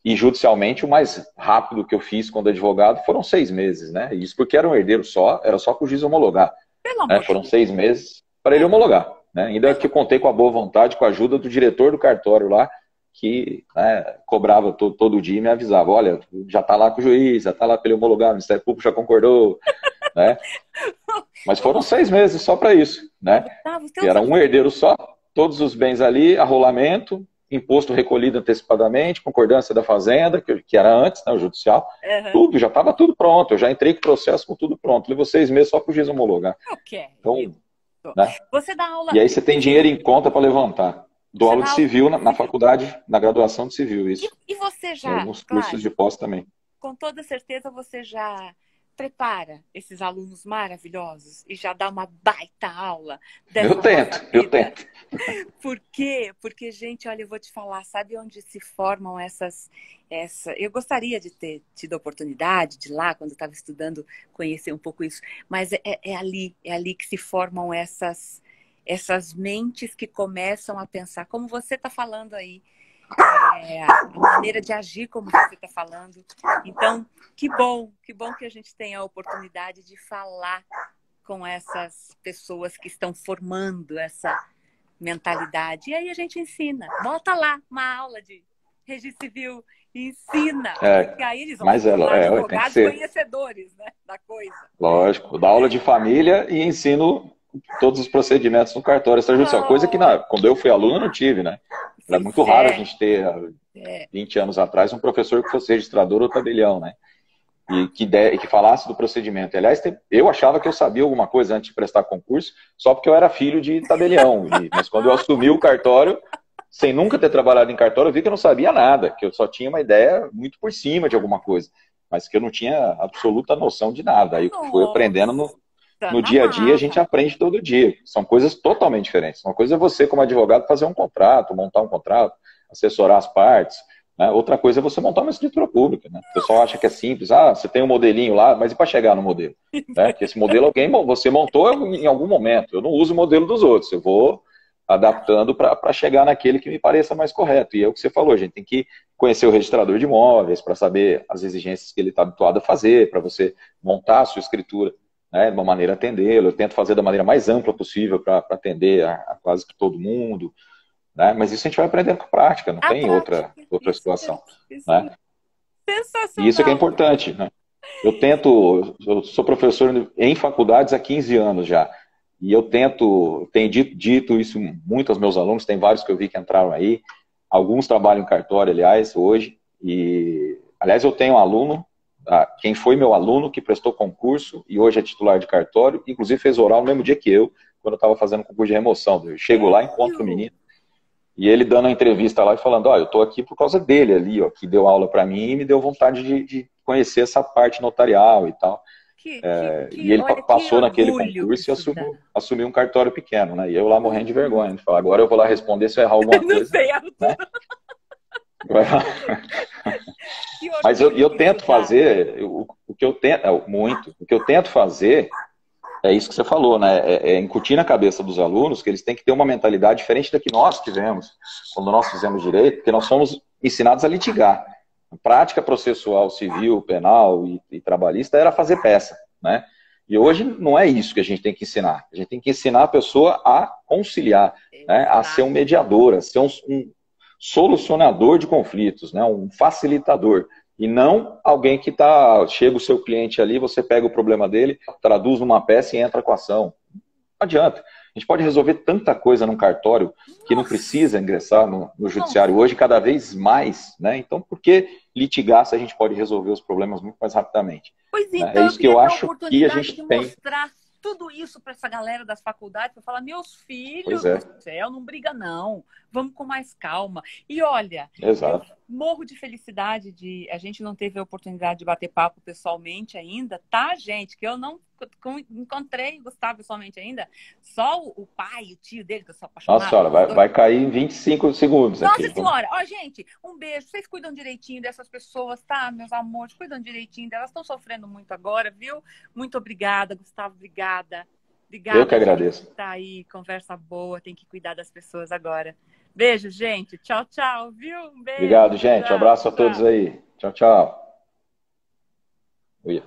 E judicialmente, o mais rápido que eu fiz quando advogado foram 6 meses, né? Isso porque era um herdeiro só, era só para o juiz homologar. Pelo Né? amor de Foram Deus. 6 meses para ele homologar. Né? Ainda que eu contei com a boa vontade, com a ajuda do diretor do cartório lá, que né, cobrava todo dia e me avisava, olha, já está lá com o juiz, já está lá para ele homologar, o Ministério Público já concordou, né? Mas foram 6 meses só para isso, né? E era um herdeiro só, todos os bens ali, arrolamento, imposto recolhido antecipadamente, concordância da fazenda, que era antes, né, o judicial, tudo, já estava tudo pronto, eu já entrei com o processo com tudo pronto, levou 6 meses só para o juiz homologar. Então, né? Você dá aula... E aí você tem dinheiro em conta para levantar. Dou aula de civil na faculdade, na graduação de civil, isso. E você já, e alguns cursos de pós também. Com toda certeza você já prepara esses alunos maravilhosos e já dá uma baita aula dessa Eu tento. Por quê? Porque, gente, olha, eu vou te falar, sabe onde se formam eu gostaria de ter tido a oportunidade de ir lá, quando eu estava estudando, conhecer um pouco isso, mas é ali que se formam essas mentes que começam a pensar, como você está falando aí, a maneira de agir como você está falando. Então, que bom que a gente tem a oportunidade de falar com essas pessoas que estão formando essa mentalidade. E aí a gente ensina. Bota lá uma aula de registro civil e ensina. Porque aí eles vão ser advogados conhecedores, né, da coisa. Lógico. Dá aula de família e ensino todos os procedimentos no cartório extrajudicial. Coisa que quando eu fui aluno eu não tive, né? Era muito raro a gente ter, 20 anos atrás, um professor que fosse registrador ou tabelião, né? E que falasse do procedimento. Aliás, eu achava que eu sabia alguma coisa antes de prestar concurso, só porque eu era filho de tabelião. Mas quando eu assumi o cartório, sem nunca ter trabalhado em cartório, eu vi que eu não sabia nada, que eu só tinha uma ideia muito por cima de alguma coisa, mas que eu não tinha absoluta noção de nada. Aí eu fui aprendendo no dia a dia, a gente aprende todo dia. São coisas totalmente diferentes. Uma coisa é você, como advogado, fazer um contrato, montar um contrato, assessorar as partes. Né? Outra coisa é você montar uma escritura pública. Né? O pessoal acha que é simples. Você tem um modelinho lá, mas e para chegar no modelo? Né? Porque esse modelo você montou em algum momento. Eu não uso o modelo dos outros. Eu vou adaptando para chegar naquele que me pareça mais correto. E é o que você falou, a gente tem que conhecer o registrador de imóveis para saber as exigências que ele está habituado a fazer, para você montar a sua escritura, né, de uma maneira a atendê-lo. Eu tento fazer da maneira mais ampla possível para atender a quase que todo mundo, né? Mas isso a gente vai aprendendo com a prática, não tem outra situação. Né? Sensacional. E isso é que é importante. Né? Eu sou professor em faculdades há 15 anos já, e eu tenho dito isso muito aos meus alunos, tem vários que eu vi que entraram aí, alguns trabalham em cartório, aliás, hoje, aliás, eu tenho um aluno, quem foi meu aluno, que prestou concurso e hoje é titular de cartório, inclusive fez oral no mesmo dia que eu, quando eu estava fazendo concurso de remoção. Eu chego lá, encontro o menino, e ele dando a entrevista lá e falando, eu estou aqui por causa dele ali, que deu aula para mim e me deu vontade de conhecer essa parte notarial e tal. E ele passou naquele concurso e assumiu um cartório pequeno, né? E eu lá morrendo de vergonha, de falar, agora eu vou lá responder se eu errar alguma coisa. Não sei, né? Mas eu tento fazer, o que eu tento fazer é isso que você falou, né? É incutir na cabeça dos alunos que eles têm que ter uma mentalidade diferente da que nós tivemos quando nós fizemos direito, porque nós fomos ensinados a litigar. A prática processual civil, penal e trabalhista era fazer peça, né? E hoje não é isso que a gente tem que ensinar. A gente tem que ensinar a pessoa a conciliar, né? A ser um mediador, a ser um solucionador de conflitos, né? Um facilitador. E não alguém que chega o seu cliente ali, você pega o problema dele, traduz numa peça e entra com a ação. Não adianta. A gente pode resolver tanta coisa num cartório que não precisa ingressar no judiciário hoje, cada vez mais, né? Então, por que litigar se a gente pode resolver os problemas muito mais rapidamente? Pois então, é isso que eu acho que a gente tem. Mostrar tudo isso para essa galera das faculdades, para falar, meus filhos do céu, não briga não, vamos com mais calma. E olha, eu morro de felicidade a gente não teve a oportunidade de bater papo pessoalmente ainda, tá, gente? Que eu não encontrei o Gustavo pessoalmente ainda, só o pai, o tio dele, que eu sou apaixonada. Nossa senhora, vai cair em 25 segundos aqui. Nossa senhora, gente, um beijo, vocês cuidam direitinho dessas pessoas, tá, meus amores, cuidam direitinho delas, estão sofrendo muito agora, viu? Muito obrigada, Gustavo, obrigada. Eu que agradeço. Tá aí, conversa boa, tem que cuidar das pessoas agora. Beijo, gente. Tchau, tchau, viu? Um beijo. Obrigado, gente. Um Tchau, abraço a todos tchau. aí. Tchau, tchau. Oi.